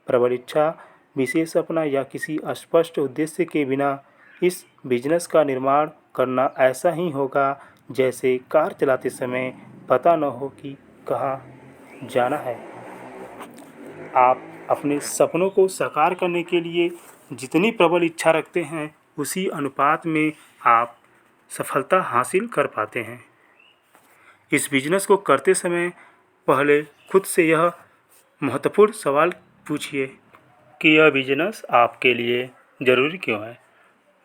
प्रबल इच्छा, विशेष सपना या किसी स्पष्ट उद्देश्य के बिना इस बिजनेस का निर्माण करना ऐसा ही होगा जैसे कार चलाते समय पता न हो कि कहाँ जाना है। आप अपने सपनों को साकार करने के लिए जितनी प्रबल इच्छा रखते हैं, उसी अनुपात में आप सफलता हासिल कर पाते हैं। इस बिजनेस को करते समय पहले खुद से यह महत्वपूर्ण सवाल पूछिए कि यह बिजनेस आपके लिए ज़रूरी क्यों है।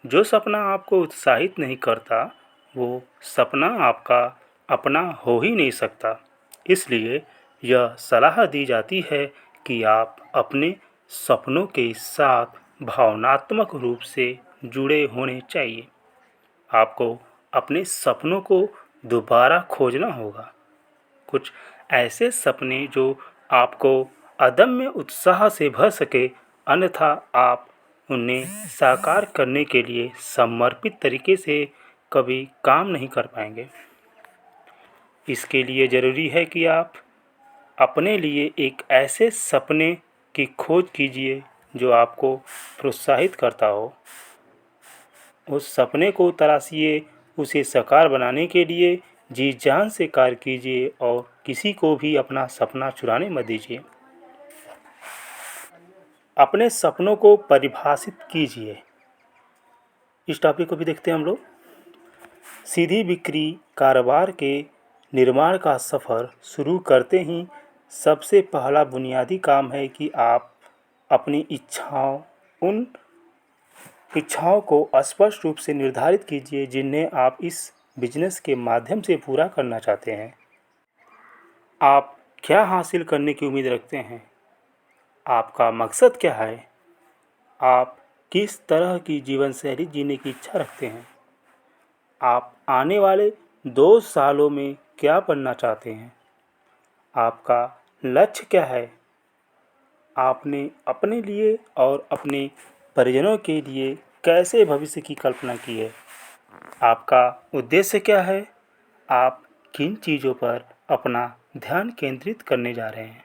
जो सपना आपको उत्साहित नहीं करता, वो सपना आपका अपना हो ही नहीं सकता। इसलिए यह सलाह दी जाती है कि आप अपने सपनों के साथ भावनात्मक रूप से जुड़े होने चाहिए। आपको अपने सपनों को दोबारा खोजना होगा। कुछ ऐसे सपने जो आपको अदम्य उत्साह से भर सके, अन्यथा आप उन्हें साकार करने के लिए समर्पित तरीके से कभी काम नहीं कर पाएंगे। इसके लिए ज़रूरी है कि आप अपने लिए एक ऐसे सपने की खोज कीजिए जो आपको प्रोत्साहित करता हो। उस सपने को तलाशिए, उसे साकार बनाने के लिए जी जान से कार्य कीजिए और किसी को भी अपना सपना चुराने मत दीजिए। अपने सपनों को परिभाषित कीजिए। इस टॉपिक को भी देखते हैं हम लोग। सीधी बिक्री कारोबार के निर्माण का सफ़र शुरू करते ही सबसे पहला बुनियादी काम है कि आप अपनी उन इच्छाओं को स्पष्ट रूप से निर्धारित कीजिए जिन्हें आप इस बिजनेस के माध्यम से पूरा करना चाहते हैं। आप क्या हासिल करने की उम्मीद रखते हैं? आपका मकसद क्या है? आप किस तरह की जीवन शैली जीने की इच्छा रखते हैं? आप आने वाले 2 सालों में क्या बनना चाहते हैं? आपका लक्ष्य क्या है? आपने अपने लिए और अपने परिजनों के लिए कैसे भविष्य की कल्पना की है? आपका उद्देश्य क्या है? आप किन चीज़ों पर अपना ध्यान केंद्रित करने जा रहे हैं?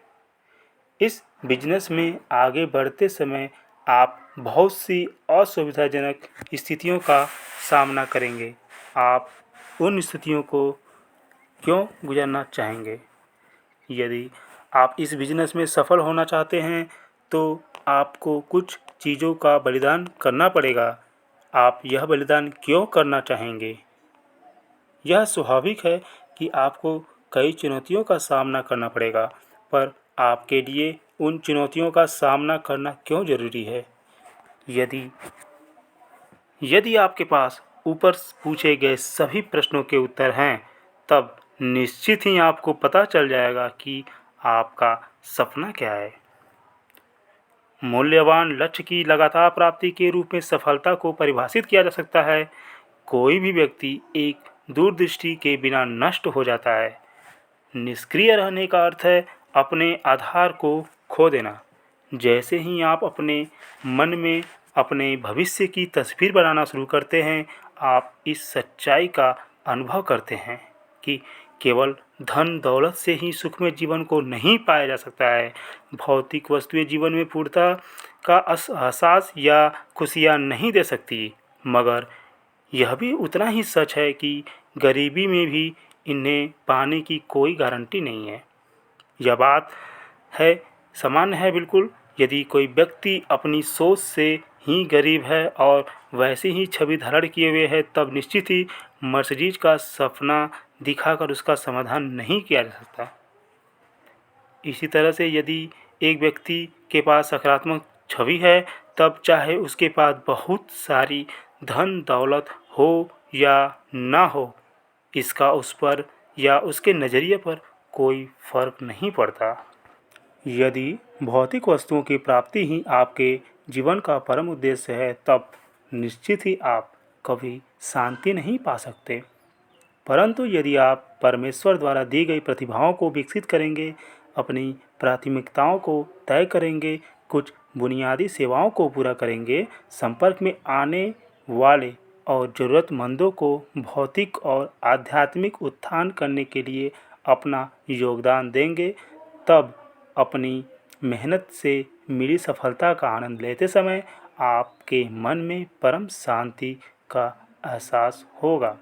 इस बिजनेस में आगे बढ़ते समय आप बहुत सी असुविधाजनक स्थितियों का सामना करेंगे। आप उन स्थितियों को क्यों गुजरना चाहेंगे? यदि आप इस बिजनेस में सफल होना चाहते हैं तो आपको कुछ चीज़ों का बलिदान करना पड़ेगा। आप यह बलिदान क्यों करना चाहेंगे? यह स्वाभाविक है कि आपको कई चुनौतियों का सामना करना पड़ेगा, पर आपके लिए उन चुनौतियों का सामना करना क्यों ज़रूरी है? यदि आपके पास ऊपर पूछे गए सभी प्रश्नों के उत्तर हैं, तब निश्चित ही आपको पता चल जाएगा कि आपका सपना क्या है। मूल्यवान लक्ष्य की लगातार प्राप्ति के रूप में सफलता को परिभाषित किया जा सकता है। कोई भी व्यक्ति एक दूरदृष्टि के बिना नष्ट हो जाता है। निष्क्रिय रहने का अर्थ है अपने आधार को खो देना। जैसे ही आप अपने मन में अपने भविष्य की तस्वीर बनाना शुरू करते हैं, आप इस सच्चाई का अनुभव करते हैं कि केवल धन दौलत से ही सुखमय जीवन को नहीं पाया जा सकता है। भौतिक वस्तुएं जीवन में पूर्णता का एहसास या खुशियाँ नहीं दे सकती, मगर यह भी उतना ही सच है कि गरीबी में भी इन्हें पाने की कोई गारंटी नहीं है। यह बात है सामान्य है बिल्कुल। यदि कोई व्यक्ति अपनी सोच से ही गरीब है और वैसे ही छवि धारण किए हुए है, तब निश्चित ही मर्सिडीज का सपना दिखाकर उसका समाधान नहीं किया जा सकता। इसी तरह से यदि एक व्यक्ति के पास सकारात्मक छवि है, तब चाहे उसके पास बहुत सारी धन दौलत हो या ना हो, इसका उस पर या उसके नज़रिए पर कोई फ़र्क नहीं पड़ता। यदि भौतिक वस्तुओं की प्राप्ति ही आपके जीवन का परम उद्देश्य है, तब निश्चित ही आप कभी शांति नहीं पा सकते। परंतु यदि आप परमेश्वर द्वारा दी गई प्रतिभाओं को विकसित करेंगे, अपनी प्राथमिकताओं को तय करेंगे, कुछ बुनियादी सेवाओं को पूरा करेंगे, संपर्क में आने वाले और ज़रूरतमंदों को भौतिक और आध्यात्मिक उत्थान करने के लिए अपना योगदान देंगे, तब अपनी मेहनत से मिली सफलता का आनंद लेते समय आपके मन में परम शांति का एहसास होगा।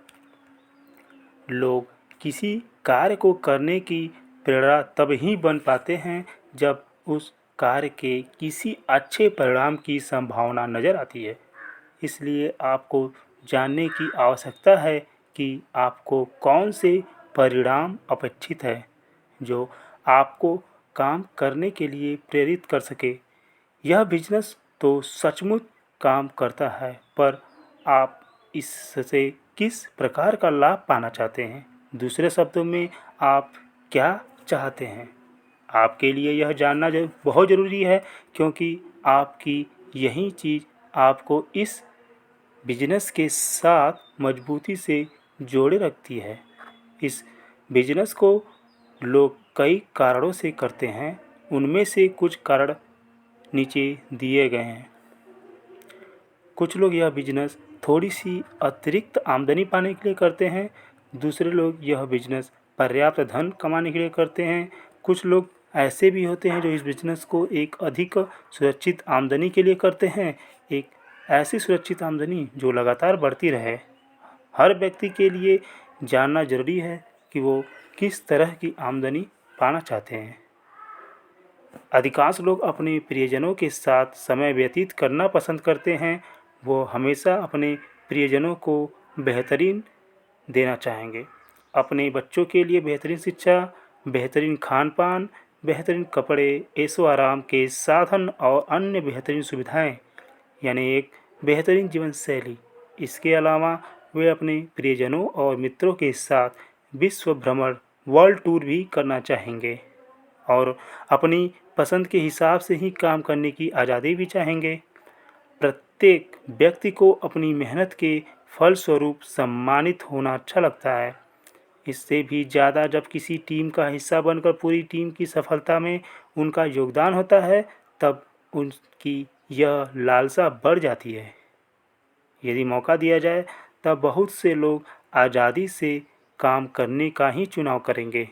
लोग किसी कार्य को करने की प्रेरणा तब ही बन पाते हैं जब उस कार्य के किसी अच्छे परिणाम की संभावना नज़र आती है। इसलिए आपको जानने की आवश्यकता है कि आपको कौन से परिणाम अपेक्षित है जो आपको काम करने के लिए प्रेरित कर सके। यह बिजनेस तो सचमुच काम करता है, पर आप इससे किस प्रकार का लाभ पाना चाहते हैं? दूसरे शब्दों में, आप क्या चाहते हैं? आपके लिए यह जानना बहुत ज़रूरी है, क्योंकि आपकी यही चीज़ आपको इस बिजनेस के साथ मजबूती से जोड़े रखती है। इस बिजनेस को लोग कई कारणों से करते हैं। उनमें से कुछ कारण नीचे दिए गए हैं। कुछ लोग यह बिजनेस थोड़ी सी अतिरिक्त आमदनी पाने के लिए करते हैं। दूसरे लोग यह बिजनेस पर्याप्त धन कमाने के लिए करते हैं। कुछ लोग ऐसे भी होते हैं जो इस बिजनेस को एक अधिक सुरक्षित आमदनी के लिए करते हैं, एक ऐसी सुरक्षित आमदनी जो लगातार बढ़ती रहे। हर व्यक्ति के लिए जानना ज़रूरी है कि वो किस तरह की आमदनी पाना चाहते हैं। अधिकांश लोग अपने प्रियजनों के साथ समय व्यतीत करना पसंद करते हैं। वो हमेशा अपने प्रियजनों को बेहतरीन देना चाहेंगे। अपने बच्चों के लिए बेहतरीन शिक्षा, बेहतरीन खान पान, बेहतरीन कपड़े, ऐशो आराम के साधन और अन्य बेहतरीन सुविधाएं, यानी एक बेहतरीन जीवन शैली। इसके अलावा वे अपने प्रियजनों और मित्रों के साथ विश्व भ्रमण वर्ल्ड टूर भी करना चाहेंगे और अपनी पसंद के हिसाब से ही काम करने की आज़ादी भी चाहेंगे। प्रत्येक व्यक्ति को अपनी मेहनत के फलस्वरूप सम्मानित होना अच्छा लगता है। इससे भी ज़्यादा जब किसी टीम का हिस्सा बनकर पूरी टीम की सफलता में उनका योगदान होता है, तब उनकी यह लालसा बढ़ जाती है। यदि मौका दिया जाए तब बहुत से लोग आज़ादी से काम करने का ही चुनाव करेंगे।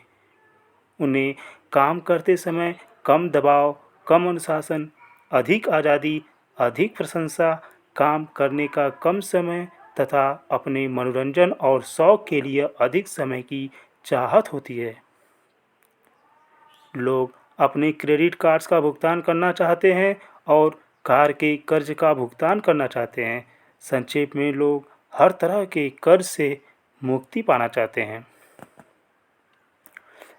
उन्हें काम करते समय कम दबाव, कम अनुशासन, अधिक आज़ादी, अधिक प्रशंसा, काम करने का कम समय तथा अपने मनोरंजन और शौक के लिए अधिक समय की चाहत होती है। लोग अपने क्रेडिट कार्ड्स का भुगतान करना चाहते हैं और कार के कर्ज का भुगतान करना चाहते हैं। संक्षेप में, लोग हर तरह के कर्ज से मुक्ति पाना चाहते हैं।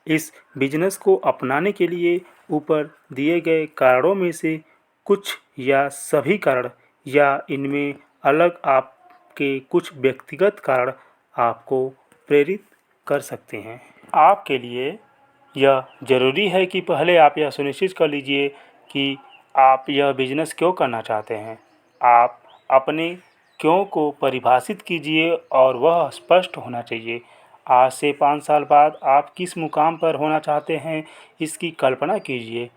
इस बिजनेस को अपनाने के लिए ऊपर दिए गए कारणों में से कुछ या सभी कारण या इनमें अलग आपके कुछ व्यक्तिगत कारण आपको प्रेरित कर सकते हैं। आपके लिए यह ज़रूरी है कि पहले आप यह सुनिश्चित कर लीजिए कि आप यह बिजनेस क्यों करना चाहते हैं। आप अपने क्यों को परिभाषित कीजिए और वह स्पष्ट होना चाहिए। आज से 5 साल बाद आप किस मुकाम पर होना चाहते हैं, इसकी कल्पना कीजिए।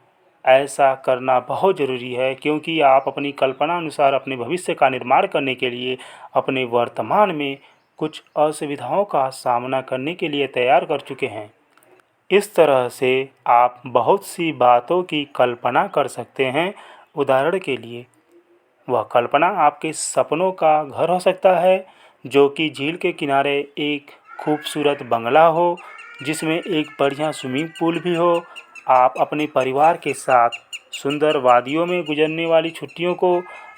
ऐसा करना बहुत ज़रूरी है क्योंकि आप अपनी कल्पना अनुसार अपने भविष्य का निर्माण करने के लिए अपने वर्तमान में कुछ असुविधाओं का सामना करने के लिए तैयार कर चुके हैं। इस तरह से आप बहुत सी बातों की कल्पना कर सकते हैं। उदाहरण के लिए, वह कल्पना आपके सपनों का घर हो सकता है, जो कि झील के किनारे एक खूबसूरत बंगला हो जिसमें एक बढ़िया स्विमिंग पूल भी हो। आप अपने परिवार के साथ सुंदर वादियों में गुजरने वाली छुट्टियों को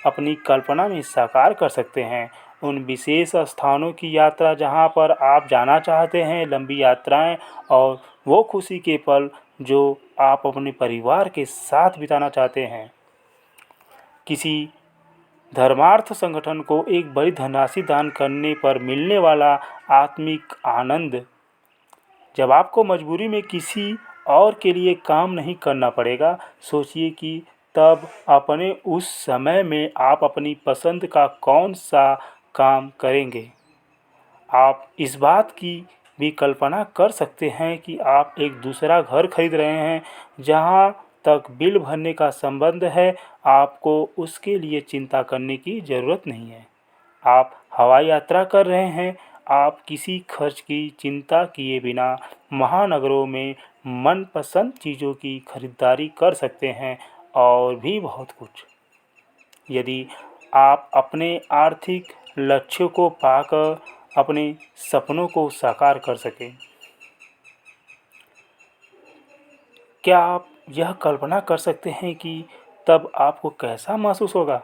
अपनी कल्पना में साकार कर सकते हैं। उन विशेष स्थानों की यात्रा जहां पर आप जाना चाहते हैं, लंबी यात्राएं और वो खुशी के पल जो आप अपने परिवार के साथ बिताना चाहते हैं। किसी धर्मार्थ संगठन को एक बड़ी धनराशि दान करने पर मिलने वाला आत्मिक आनंद, जब आपको मजबूरी में किसी और के लिए काम नहीं करना पड़ेगा। सोचिए कि तब अपने उस समय में आप अपनी पसंद का कौन सा काम करेंगे। आप इस बात की भी कल्पना कर सकते हैं कि आप एक दूसरा घर खरीद रहे हैं। जहां तक बिल भरने का संबंध है, आपको उसके लिए चिंता करने की ज़रूरत नहीं है। आप हवाई यात्रा कर रहे हैं। आप किसी खर्च की चिंता किए बिना महानगरों में मनपसंद चीज़ों की खरीदारी कर सकते हैं और भी बहुत कुछ। यदि आप अपने आर्थिक लक्ष्यों को पाकर अपने सपनों को साकार कर सकें, क्या आप यह कल्पना कर सकते हैं कि तब आपको कैसा महसूस होगा?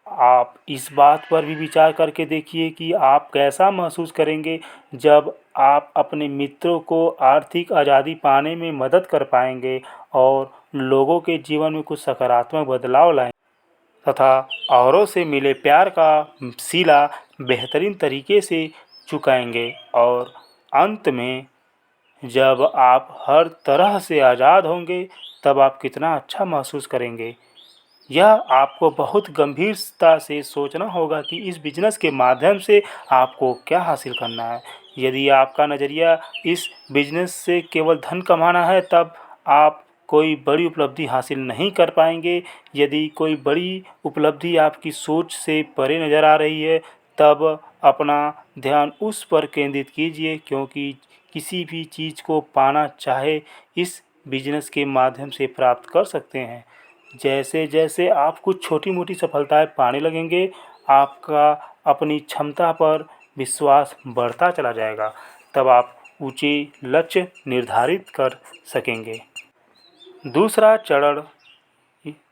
आप इस बात पर भी विचार करके देखिए कि आप कैसा महसूस करेंगे जब आप अपने मित्रों को आर्थिक आज़ादी पाने में मदद कर पाएंगे और लोगों के जीवन में कुछ सकारात्मक बदलाव लाएंगे तथा औरों से मिले प्यार का सिला बेहतरीन तरीके से चुकाएंगे। और अंत में, जब आप हर तरह से आज़ाद होंगे, तब आप कितना अच्छा महसूस करेंगे। यह आपको बहुत गंभीरता से सोचना होगा कि इस बिजनेस के माध्यम से आपको क्या हासिल करना है। यदि आपका नज़रिया इस बिजनेस से केवल धन कमाना है, तब आप कोई बड़ी उपलब्धि हासिल नहीं कर पाएंगे। यदि कोई बड़ी उपलब्धि आपकी सोच से परे नज़र आ रही है, तब अपना ध्यान उस पर केंद्रित कीजिए, क्योंकि किसी भी चीज़ को पाना चाहे, इस बिजनेस के माध्यम से प्राप्त कर सकते हैं। जैसे जैसे आप कुछ छोटी मोटी सफलताएं पाने लगेंगे, आपका अपनी क्षमता पर विश्वास बढ़ता चला जाएगा। तब आप ऊंचे लक्ष्य निर्धारित कर सकेंगे। दूसरा चरण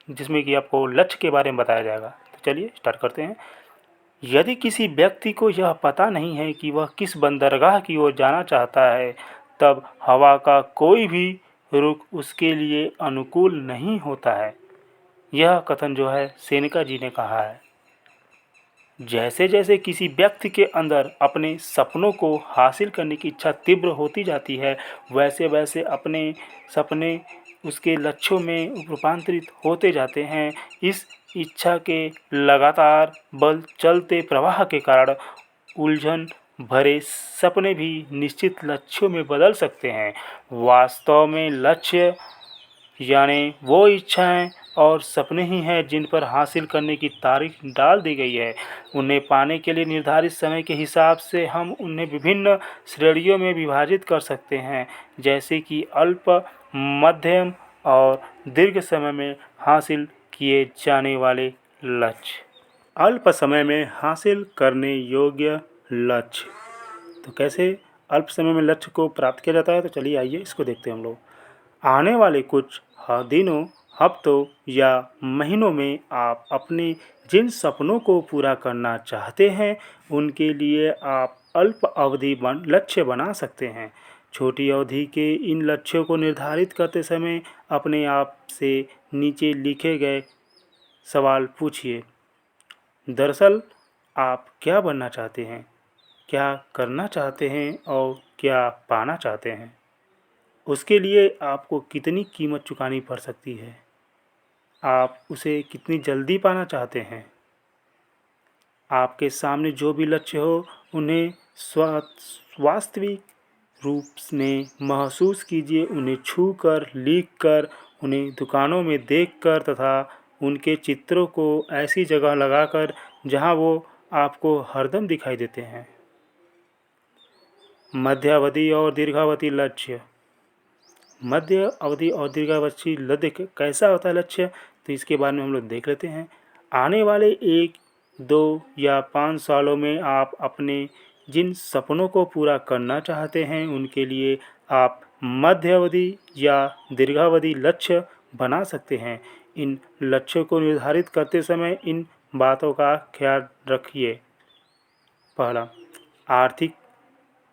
जिसमें कि आपको लक्ष्य के बारे में बताया जाएगा। तो चलिए स्टार्ट करते हैं। यदि किसी व्यक्ति को यह पता नहीं है कि वह किस बंदरगाह की ओर जाना चाहता है, तब हवा का कोई भी रुख उसके लिए अनुकूल नहीं होता है। यह कथन जो है सेनेका जी ने कहा है। जैसे जैसे किसी व्यक्ति के अंदर अपने सपनों को हासिल करने की इच्छा तीव्र होती जाती है, वैसे वैसे अपने सपने उसके लक्ष्यों में रूपांतरित होते जाते हैं। इस इच्छा के लगातार बल चलते प्रवाह के कारण उलझन भरे सपने भी निश्चित लक्ष्यों में बदल सकते हैं। वास्तव में लक्ष्य यानी वो इच्छाएं और सपने ही हैं जिन पर हासिल करने की तारीख डाल दी गई है। उन्हें पाने के लिए निर्धारित समय के हिसाब से हम उन्हें विभिन्न श्रेणियों में विभाजित कर सकते हैं, जैसे कि अल्प, मध्यम और दीर्घ समय में हासिल किए जाने वाले लक्ष्य। अल्प समय में हासिल करने योग्य लक्ष्य। तो कैसे अल्प समय में लक्ष्य को प्राप्त किया जाता है, तो चलिए आइए इसको देखते हैं हम लोग। आने वाले कुछ दिनों, हफ्तों या महीनों में आप अपने जिन सपनों को पूरा करना चाहते हैं, उनके लिए आप अल्प अवधि लक्ष्य बना सकते हैं। छोटी अवधि के इन लक्ष्यों को निर्धारित करते समय अपने आप से नीचे लिखे गए सवाल पूछिए। दरअसल आप क्या बनना चाहते हैं, क्या करना चाहते हैं और क्या पाना चाहते हैं? उसके लिए आपको कितनी कीमत चुकानी पड़ सकती है? आप उसे कितनी जल्दी पाना चाहते हैं? आपके सामने जो भी लक्ष्य हो, उन्हें वास्तविक रूप में महसूस कीजिए। उन्हें छू कर, लिख कर, उन्हें दुकानों में देख कर तथा उनके चित्रों को ऐसी जगह लगाकर जहां वो आपको हरदम दिखाई देते हैं। मध्यावधि और दीर्घावधि लक्ष्य। मध्य अवधि और दीर्घावधि लक्ष्य कैसा होता है लक्ष्य, तो इसके बारे में हम लोग देख लेते हैं। आने वाले 1, 2 या 5 सालों में आप अपने जिन सपनों को पूरा करना चाहते हैं, उनके लिए आप मध्य अवधि या दीर्घावधि लक्ष्य बना सकते हैं। इन लक्ष्यों को निर्धारित करते समय इन बातों का ख्याल रखिए। पहला, आर्थिक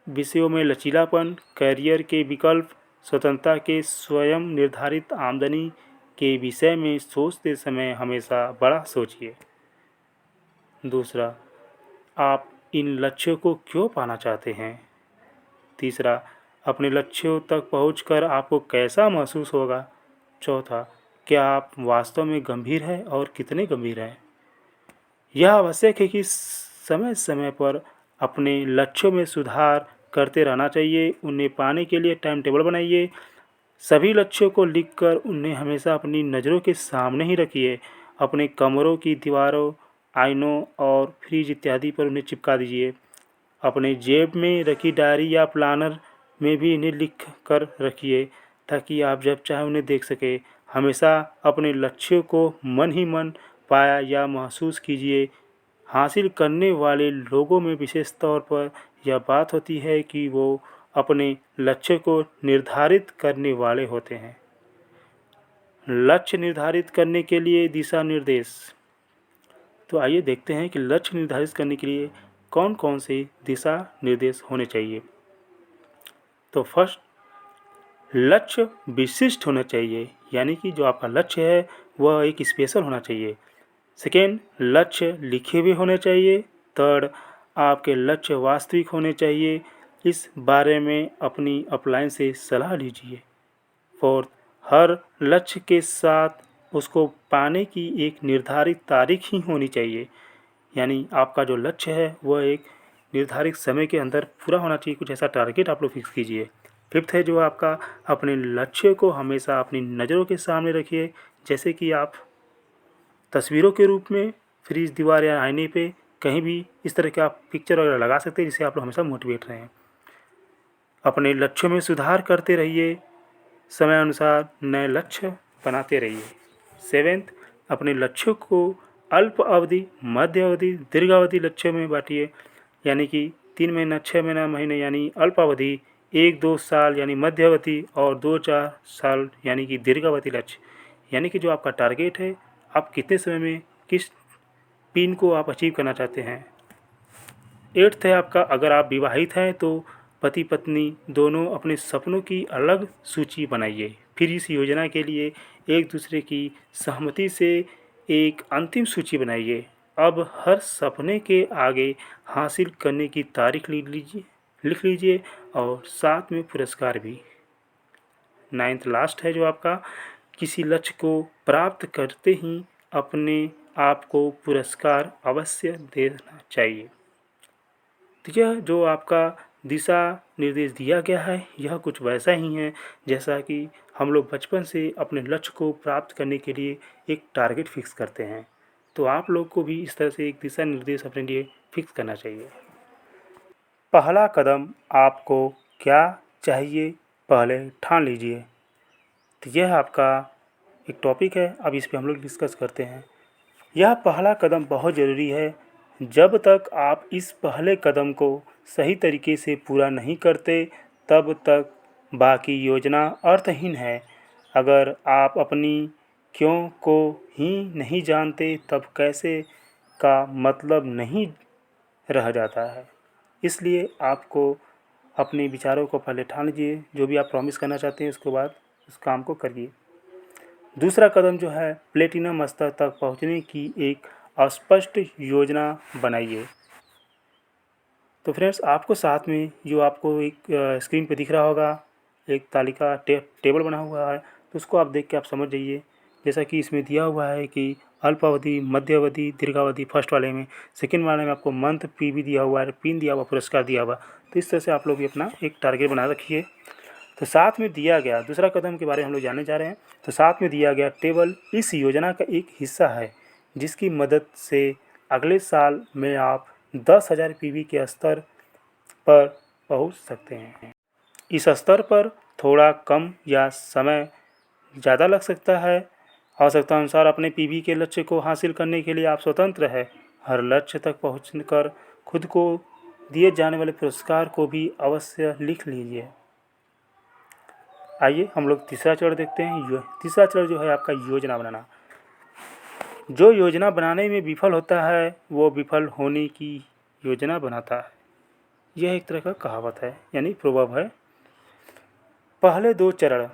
विषयों में लचीलापन, करियर के विकल्प, स्वतंत्रता के स्वयं निर्धारित आमदनी के विषय में सोचते समय हमेशा बड़ा सोचिए। दूसरा, आप इन लक्ष्यों को क्यों पाना चाहते हैं? तीसरा, अपने लक्ष्यों तक पहुंचकर आपको कैसा महसूस होगा? चौथा, क्या आप वास्तव में गंभीर हैं और कितने गंभीर हैं? यह आवश्यक है कि समय समय पर अपने लक्ष्यों में सुधार करते रहना चाहिए। उन्हें पाने के लिए टाइम टेबल बनाइए। सभी लक्ष्यों को लिखकर उन्हें हमेशा अपनी नज़रों के सामने ही रखिए। अपने कमरों की दीवारों, आईनों और फ्रिज इत्यादि पर उन्हें चिपका दीजिए। अपने जेब में रखी डायरी या प्लानर में भी इन्हें लिख कर रखिए, ताकि आप जब चाहे उन्हें देख सकें। हमेशा अपने लक्ष्यों को मन ही मन पाया या महसूस कीजिए। हासिल करने वाले लोगों में विशेष तौर पर यह बात होती है कि वो अपने लक्ष्य को निर्धारित करने वाले होते हैं। लक्ष्य निर्धारित करने के लिए दिशा निर्देश। तो आइए देखते हैं कि लक्ष्य निर्धारित करने के लिए कौन कौन से दिशा निर्देश होने चाहिए। तो फर्स्ट, लक्ष्य विशिष्ट होना चाहिए, यानी कि जो आपका लक्ष्य है वह एक स्पेशल होना चाहिए। सेकेंड, लक्ष्य लिखे हुए होने चाहिए। थर्ड, आपके लक्ष्य वास्तविक होने चाहिए। इस बारे में अपनी अपलाइन से सलाह लीजिए। फोर्थ, हर लक्ष्य के साथ उसको पाने की एक निर्धारित तारीख ही होनी चाहिए, यानी आपका जो लक्ष्य है वह एक निर्धारित समय के अंदर पूरा होना चाहिए। कुछ ऐसा टारगेट आप लोग फिक्स कीजिए। फिफ्थ है जो आपका अपने लक्ष्य को हमेशा अपनी नज़रों के सामने रखिए, जैसे कि आप तस्वीरों के रूप में फ्रिज, दीवार या आईने पे कहीं भी इस तरह के आप पिक्चर वगैरह लगा सकते हैं, जिससे आप लोग हमेशा मोटिवेट रहें। अपने लक्ष्यों में सुधार करते रहिए। समय अनुसार नए लक्ष्य बनाते रहिए। 7th, अपने लक्ष्यों को अल्प अवधि, मध्य अवधि, दीर्घावधि लक्ष्यों में बांटिए। यानी कि 3 महीना, 6 महीने यानी अल्पावधि, 1-2 साल यानी मध्य अवधि और 2-4 साल यानी कि दीर्घावधि लक्ष्य। यानी कि जो आपका टारगेट है, आप कितने समय में किस पिन को आप अचीव करना चाहते हैं। 8th है आपका, अगर आप विवाहित हैं तो पति पत्नी दोनों अपने सपनों की अलग सूची बनाइए। फिर इस योजना के लिए एक दूसरे की सहमति से एक अंतिम सूची बनाइए। अब हर सपने के आगे हासिल करने की तारीख लिख लीजिए और साथ में पुरस्कार भी। 9th लास्ट है जो आपका, किसी लक्ष्य को प्राप्त करते ही अपने आप को पुरस्कार अवश्य देना चाहिए। तो यह जो आपका दिशा निर्देश दिया गया है, यह कुछ वैसा ही है जैसा कि हम लोग बचपन से अपने लक्ष्य को प्राप्त करने के लिए एक टारगेट फिक्स करते हैं। तो आप लोग को भी इस तरह से एक दिशा निर्देश अपने लिए फिक्स करना चाहिए। पहला कदम आपको क्या चाहिए, पहले ठान लीजिए। तो यह आपका एक टॉपिक है, अब इस पे हम लोग डिस्कस करते हैं। यह पहला कदम बहुत ज़रूरी है। जब तक आप इस पहले कदम को सही तरीके से पूरा नहीं करते, तब तक बाकी योजना अर्थहीन है। अगर आप अपनी क्यों को ही नहीं जानते, तब कैसे का मतलब नहीं रह जाता है। इसलिए आपको अपने विचारों को पहले ठान लीजिए। जो भी आप प्रॉमिस करना चाहते हैं, उसके बाद उस काम को करिए। दूसरा कदम जो है, प्लेटिनम स्तर तक पहुंचने की एक स्पष्ट योजना बनाइए। तो फ्रेंड्स, आपको साथ में जो आपको एक स्क्रीन पे दिख रहा होगा, एक तालिका टेबल बना हुआ है, तो उसको आप देख के आप समझ जाइए। जैसा कि इसमें दिया हुआ है कि अल्पावधि, मध्य अवधि, दीर्घावधि फर्स्ट वाले में, सेकंड वाले में आपको मंथ पीवी दिया हुआ है, पिन दिया हुआ, पुरस्कार दिया हुआ। तो इस तरह से आप लोग भी अपना एक टारगेट बना रखिए। तो साथ में दिया गया दूसरा कदम के बारे में हम लोग जानने जा रहे हैं। तो साथ में दिया गया टेबल इस योजना का एक हिस्सा है, जिसकी मदद से अगले साल में आप 10,000 पीवी के स्तर पर पहुंच सकते हैं। इस स्तर पर थोड़ा कम या समय ज़्यादा लग सकता है। आवश्यकता अनुसार अपने पीवी के लक्ष्य को हासिल करने के लिए आप स्वतंत्र है। हर लक्ष्य तक पहुंचकर खुद को दिए जाने वाले पुरस्कार को भी अवश्य लिख लीजिए। आइए हम लोग तीसरा चरण देखते हैं। तीसरा चरण जो है आपका योजना बनाना। जो योजना बनाने में विफल होता है, वो विफल होने की योजना बनाता है। यह एक तरह का कहावत है, यानी प्रोवर्ब है। पहले 2 चरण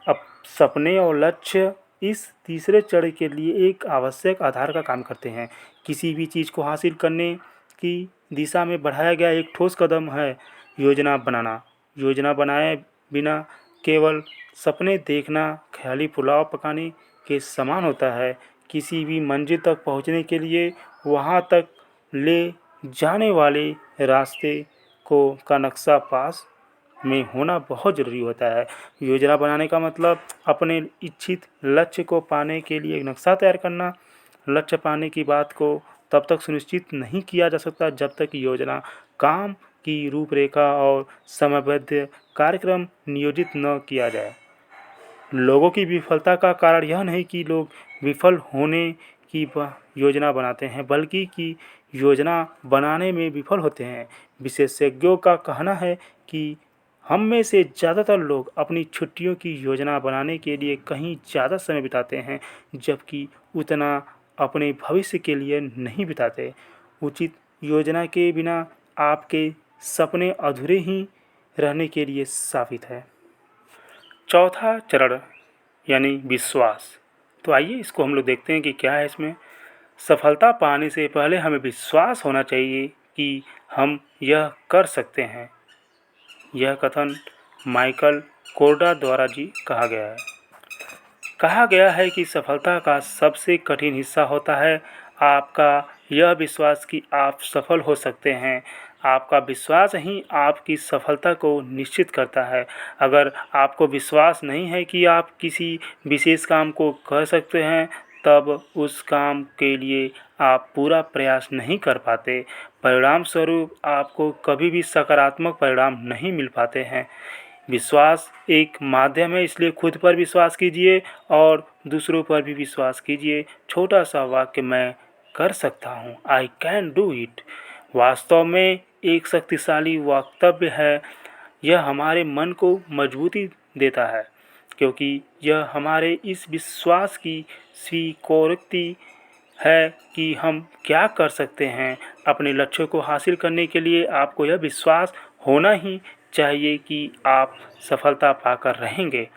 अब सपने और लक्ष्य इस तीसरे चरण के लिए एक आवश्यक आधार का काम करते हैं। किसी भी चीज़ को हासिल करने की दिशा में बढ़ाया गया एक ठोस कदम है योजना बनाना। योजना बनाए बिना केवल सपने देखना ख्याली पुलाव पकाने के समान होता है। किसी भी मंजिल तक पहुंचने के लिए वहां तक ले जाने वाले रास्ते का नक्शा पास में होना बहुत ज़रूरी होता है। योजना बनाने का मतलब अपने इच्छित लक्ष्य को पाने के लिए एक नक्शा तैयार करना। लक्ष्य पाने की बात को तब तक सुनिश्चित नहीं किया जा सकता जब तक योजना, काम की रूपरेखा और समयबद्ध कार्यक्रम नियोजित न किया जाए। लोगों की विफलता का कारण यह नहीं कि लोग विफल होने की योजना बनाते हैं, बल्कि कि योजना बनाने में विफल होते हैं। विशेषज्ञों का कहना है कि हम में से ज़्यादातर लोग अपनी छुट्टियों की योजना बनाने के लिए कहीं ज़्यादा समय बिताते हैं, जबकि उतना अपने भविष्य के लिए नहीं बिताते। उचित योजना के बिना आपके सपने अधूरे ही रहने के लिए साबित है। चौथा चरण यानी विश्वास। तो आइए इसको हम लोग देखते हैं कि क्या है इसमें। सफलता पाने से पहले हमें विश्वास होना चाहिए कि हम यह कर सकते हैं। यह कथन माइकल कोर्डा द्वारा जी कहा गया है कि सफलता का सबसे कठिन हिस्सा होता है आपका यह विश्वास कि आप सफल हो सकते हैं। आपका विश्वास ही आपकी सफलता को निश्चित करता है। अगर आपको विश्वास नहीं है कि आप किसी विशेष काम को कर सकते हैं, तब उस काम के लिए आप पूरा प्रयास नहीं कर पाते। परिणाम स्वरूप आपको कभी भी सकारात्मक परिणाम नहीं मिल पाते हैं। विश्वास एक माध्यम है, इसलिए खुद पर विश्वास कीजिए और दूसरों पर भी विश्वास कीजिए। छोटा सा वाक्य, मैं कर सकता हूँ, आई कैन डू इट, वास्तव में एक शक्तिशाली वक्तव्य है। यह हमारे मन को मजबूती देता है, क्योंकि यह हमारे इस विश्वास की स्वीकृति है कि हम क्या कर सकते हैं। अपने लक्ष्यों को हासिल करने के लिए आपको यह विश्वास होना ही चाहिए कि आप सफलता पाकर रहेंगे।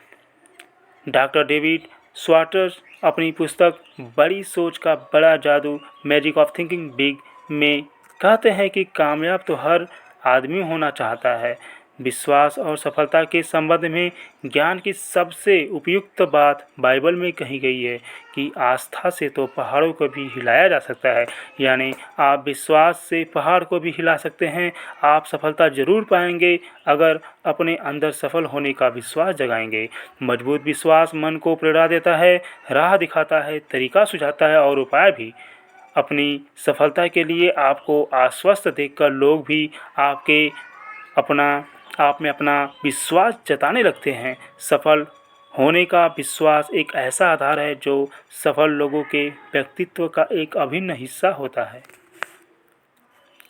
डॉक्टर डेविड स्वाटर्स अपनी पुस्तक बड़ी सोच का बड़ा जादू, मैजिक ऑफ थिंकिंग बिग में कहते हैं कि कामयाब तो हर आदमी होना चाहता है। विश्वास और सफलता के संबंध में ज्ञान की सबसे उपयुक्त बात बाइबल में कही गई है कि आस्था से तो पहाड़ों को भी हिलाया जा सकता है। यानी आप विश्वास से पहाड़ को भी हिला सकते हैं। आप सफलता जरूर पाएंगे अगर अपने अंदर सफल होने का विश्वास जगाएंगे। मजबूत विश्वास मन को प्रेरणा देता है, राह दिखाता है, तरीका सुझाता है और उपाय भी। अपनी सफलता के लिए आपको आश्वस्त देखकर लोग भी आप में अपना विश्वास जताने लगते हैं। सफल होने का विश्वास एक ऐसा आधार है जो सफल लोगों के व्यक्तित्व का एक अभिन्न हिस्सा होता है।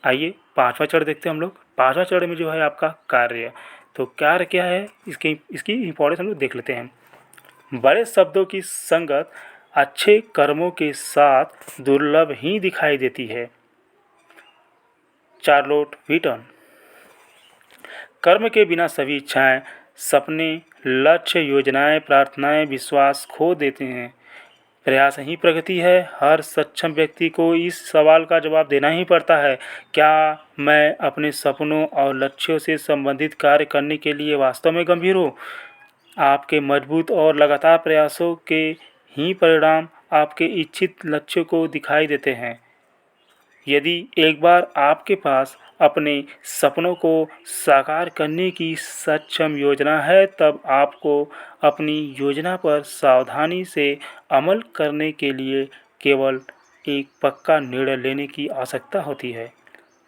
आइए पांचवा चरण देखते हैं हम लोग। पांचवा चरण में जो है आपका कार्य। तो कार्य क्या है, इसकी इंपॉर्टेंस हम लोग देख लेते हैं। बड़े शब्दों की संगत अच्छे कर्मों के साथ दुर्लभ ही दिखाई देती है। Charlotte Wheaton. कर्म के बिना सभी इच्छाएं, सपने, लक्ष्य, योजनाएं, प्रार्थनाएं, विश्वास खो देते हैं। प्रयास ही प्रगति है। हर सक्षम व्यक्ति को इस सवाल का जवाब देना ही पड़ता है, क्या मैं अपने सपनों और लक्ष्यों से संबंधित कार्य करने के लिए वास्तव में गंभीर हूँ। आपके मजबूत और लगातार प्रयासों के ही परिणाम आपके इच्छित लक्ष्य को दिखाई देते हैं। यदि एक बार आपके पास अपने सपनों को साकार करने की सक्षम योजना है, तब आपको अपनी योजना पर सावधानी से अमल करने के लिए केवल एक पक्का निर्णय लेने की आवश्यकता होती है।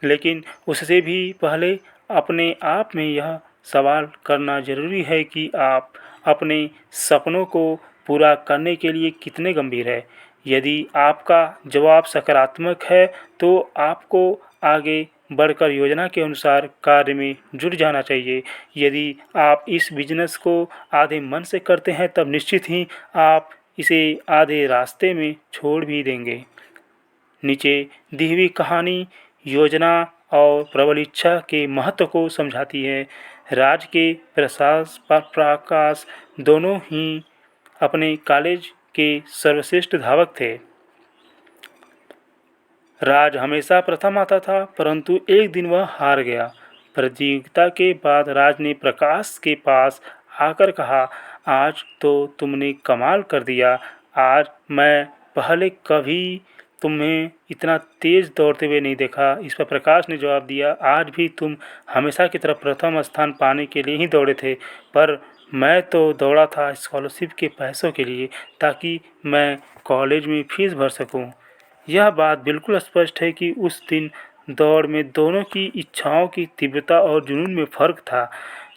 लेकिन उससे भी पहले अपने आप में यह सवाल करना ज़रूरी है कि आप अपने सपनों को पूरा करने के लिए कितने गंभीर हैं। यदि आपका जवाब सकारात्मक है तो आपको आगे बढ़कर योजना के अनुसार कार्य में जुट जाना चाहिए। यदि आप इस बिजनेस को आधे मन से करते हैं, तब निश्चित ही आप इसे आधे रास्ते में छोड़ भी देंगे। नीचे दी हुई कहानी योजना और प्रबल इच्छा के महत्व को समझाती है। राज के प्रकाश दोनों ही अपने कॉलेज के सर्वश्रेष्ठ धावक थे। राज हमेशा प्रथम आता था, परंतु एक दिन वह हार गया। प्रतियोगिता के बाद राज ने प्रकाश के पास आकर कहा, आज तो तुमने कमाल कर दिया। आज मैं पहले कभी तुम्हें इतना तेज दौड़ते हुए नहीं देखा। इस पर प्रकाश ने जवाब दिया, आज भी तुम हमेशा की तरफ प्रथम स्थान पाने के लिए ही दौड़े थे, पर मैं तो दौड़ा था स्कॉलरशिप के पैसों के लिए, ताकि मैं कॉलेज में फीस भर सकूं। यह बात बिल्कुल स्पष्ट है कि उस दिन दौड़ में दोनों की इच्छाओं की तीव्रता और जुनून में फ़र्क था,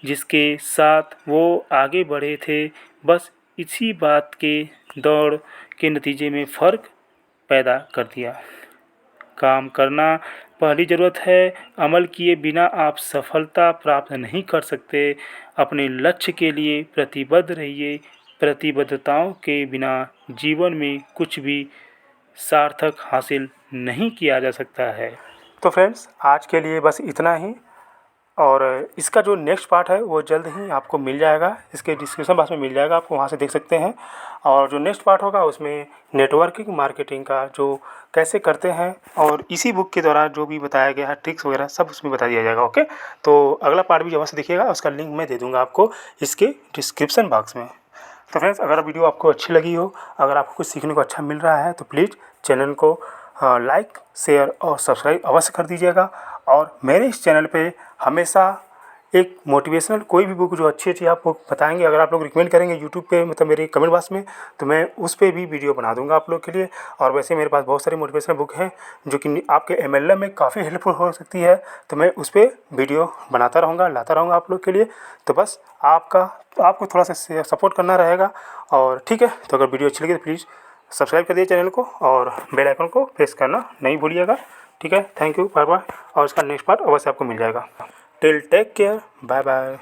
जिसके साथ वो आगे बढ़े थे। बस इसी बात के दौड़ के नतीजे में फ़र्क पैदा कर दिया। काम करना पहली ज़रूरत है। अमल किए बिना आप सफलता प्राप्त नहीं कर सकते। अपने लक्ष्य के लिए प्रतिबद्ध रहिए। प्रतिबद्धताओं के बिना जीवन में कुछ भी सार्थक हासिल नहीं किया जा सकता है। तो फ्रेंड्स, आज के लिए बस इतना ही, और इसका जो नेक्स्ट पार्ट है वो जल्द ही आपको मिल जाएगा। इसके डिस्क्रिप्शन बॉक्स में मिल जाएगा, आपको वहाँ से देख सकते हैं। और जो नेक्स्ट पार्ट होगा उसमें नेटवर्किंग मार्केटिंग का जो कैसे करते हैं, और इसी बुक के द्वारा जो भी बताया गया है ट्रिक्स वगैरह सब उसमें बता दिया जाएगा। ओके, तो अगला पार्ट भी जब से देखिएगा, उसका लिंक मैं दे दूँगा आपको इसके डिस्क्रिप्शन बॉक्स में। तो फ्रेंड्स, अगर वीडियो आपको अच्छी लगी हो, अगर आपको कुछ सीखने को अच्छा मिल रहा है, तो प्लीज़ चैनल को लाइक, शेयर और सब्सक्राइब अवश्य कर दीजिएगा। और मेरे इस चैनल पे हमेशा एक मोटिवेशनल कोई भी बुक जो अच्छी आपको बताएंगे, अगर आप लोग रिकमेंड करेंगे यूट्यूब पे, मतलब मेरे कमेंट बॉक्स में, तो मैं उस पर भी वीडियो बना दूंगा आप लोग के लिए। और वैसे मेरे पास बहुत सारी मोटिवेशनल बुक हैं जो कि आपके MLM में काफ़ी हेल्पफुल हो सकती है, तो मैं उस पर वीडियो बनाता रहूँगा, लाता रहूँगा आप लोग के लिए। तो बस आपको थोड़ा सा सपोर्ट करना रहेगा। और ठीक है, तो अगर वीडियो अच्छी लगी तो प्लीज़ सब्सक्राइब कर दिए चैनल को और बेल आइकन को प्रेस करना नहीं भूलिएगा। ठीक है, थैंक यू, बाय बाय। और इसका नेक्स्ट पार्ट अवश्य आपको मिल जाएगा। Till take care, bye bye.